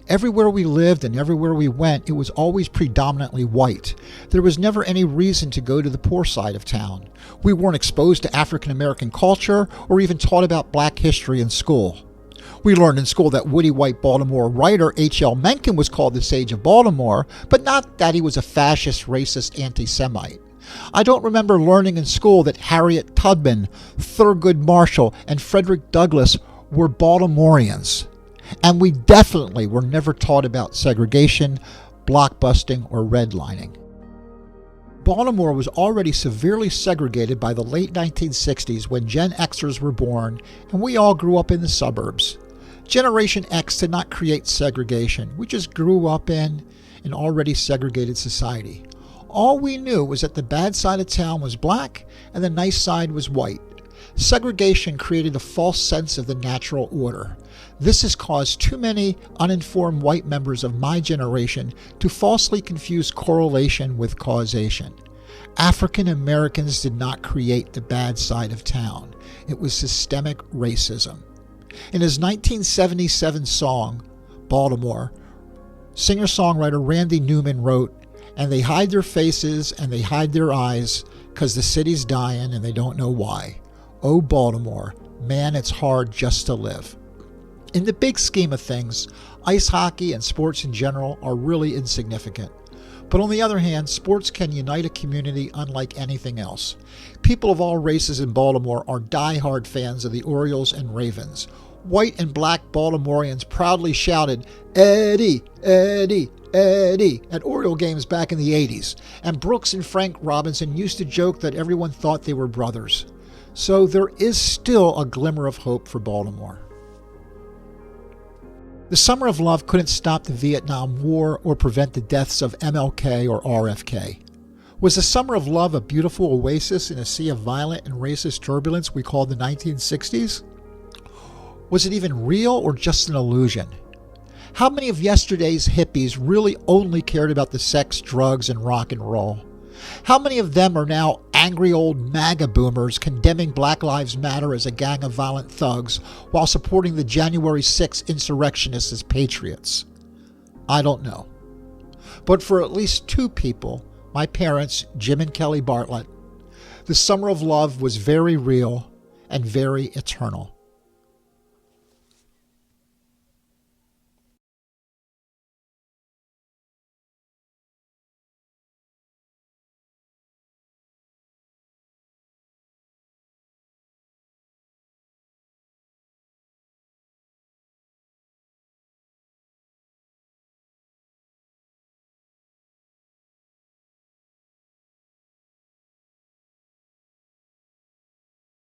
Everywhere we lived and everywhere we went, it was always predominantly white. There was never any reason to go to the poor side of town. We weren't exposed to African American culture or even taught about black history in school. We learned in school that witty white Baltimore writer H.L. Mencken was called the Sage of Baltimore, but not that he was a fascist, racist anti-Semite. I don't remember learning in school that Harriet Tubman, Thurgood Marshall, and Frederick Douglass were Baltimoreans. And we definitely were never taught about segregation, blockbusting, or redlining. Baltimore was already severely segregated by the late 1960s when Gen Xers were born, and we all grew up in the suburbs. Generation X did not create segregation. We just grew up in an already segregated society. All we knew was that the bad side of town was black and the nice side was white. Segregation created a false sense of the natural order. This has caused too many uninformed white members of my generation to falsely confuse correlation with causation. African Americans did not create the bad side of town. It was systemic racism. In his 1977 song, Baltimore, singer-songwriter Randy Newman wrote, "And they hide their faces and they hide their eyes 'cause the city's dying and they don't know why. Oh, Baltimore, man, it's hard just to live." In the big scheme of things, ice hockey and sports in general are really insignificant. But on the other hand, sports can unite a community unlike anything else. People of all races in Baltimore are die-hard fans of the Orioles and Ravens. White and black Baltimoreans proudly shouted, "Eddie, Eddie, Eddie," at Oriole games back in the 80s. And Brooks and Frank Robinson used to joke that everyone thought they were brothers. So there is still a glimmer of hope for Baltimore. The Summer of Love couldn't stop the Vietnam War or prevent the deaths of MLK or RFK. Was the Summer of Love a beautiful oasis in a sea of violent and racist turbulence we called the 1960s? Was it even real or just an illusion? How many of yesterday's hippies really only cared about the sex, drugs, and rock and roll? How many of them are now angry old MAGA boomers condemning Black Lives Matter as a gang of violent thugs while supporting the January 6th insurrectionists as patriots? I don't know. But for at least two people, my parents, Jim and Kelly Bartlett, the Summer of Love was very real and very eternal.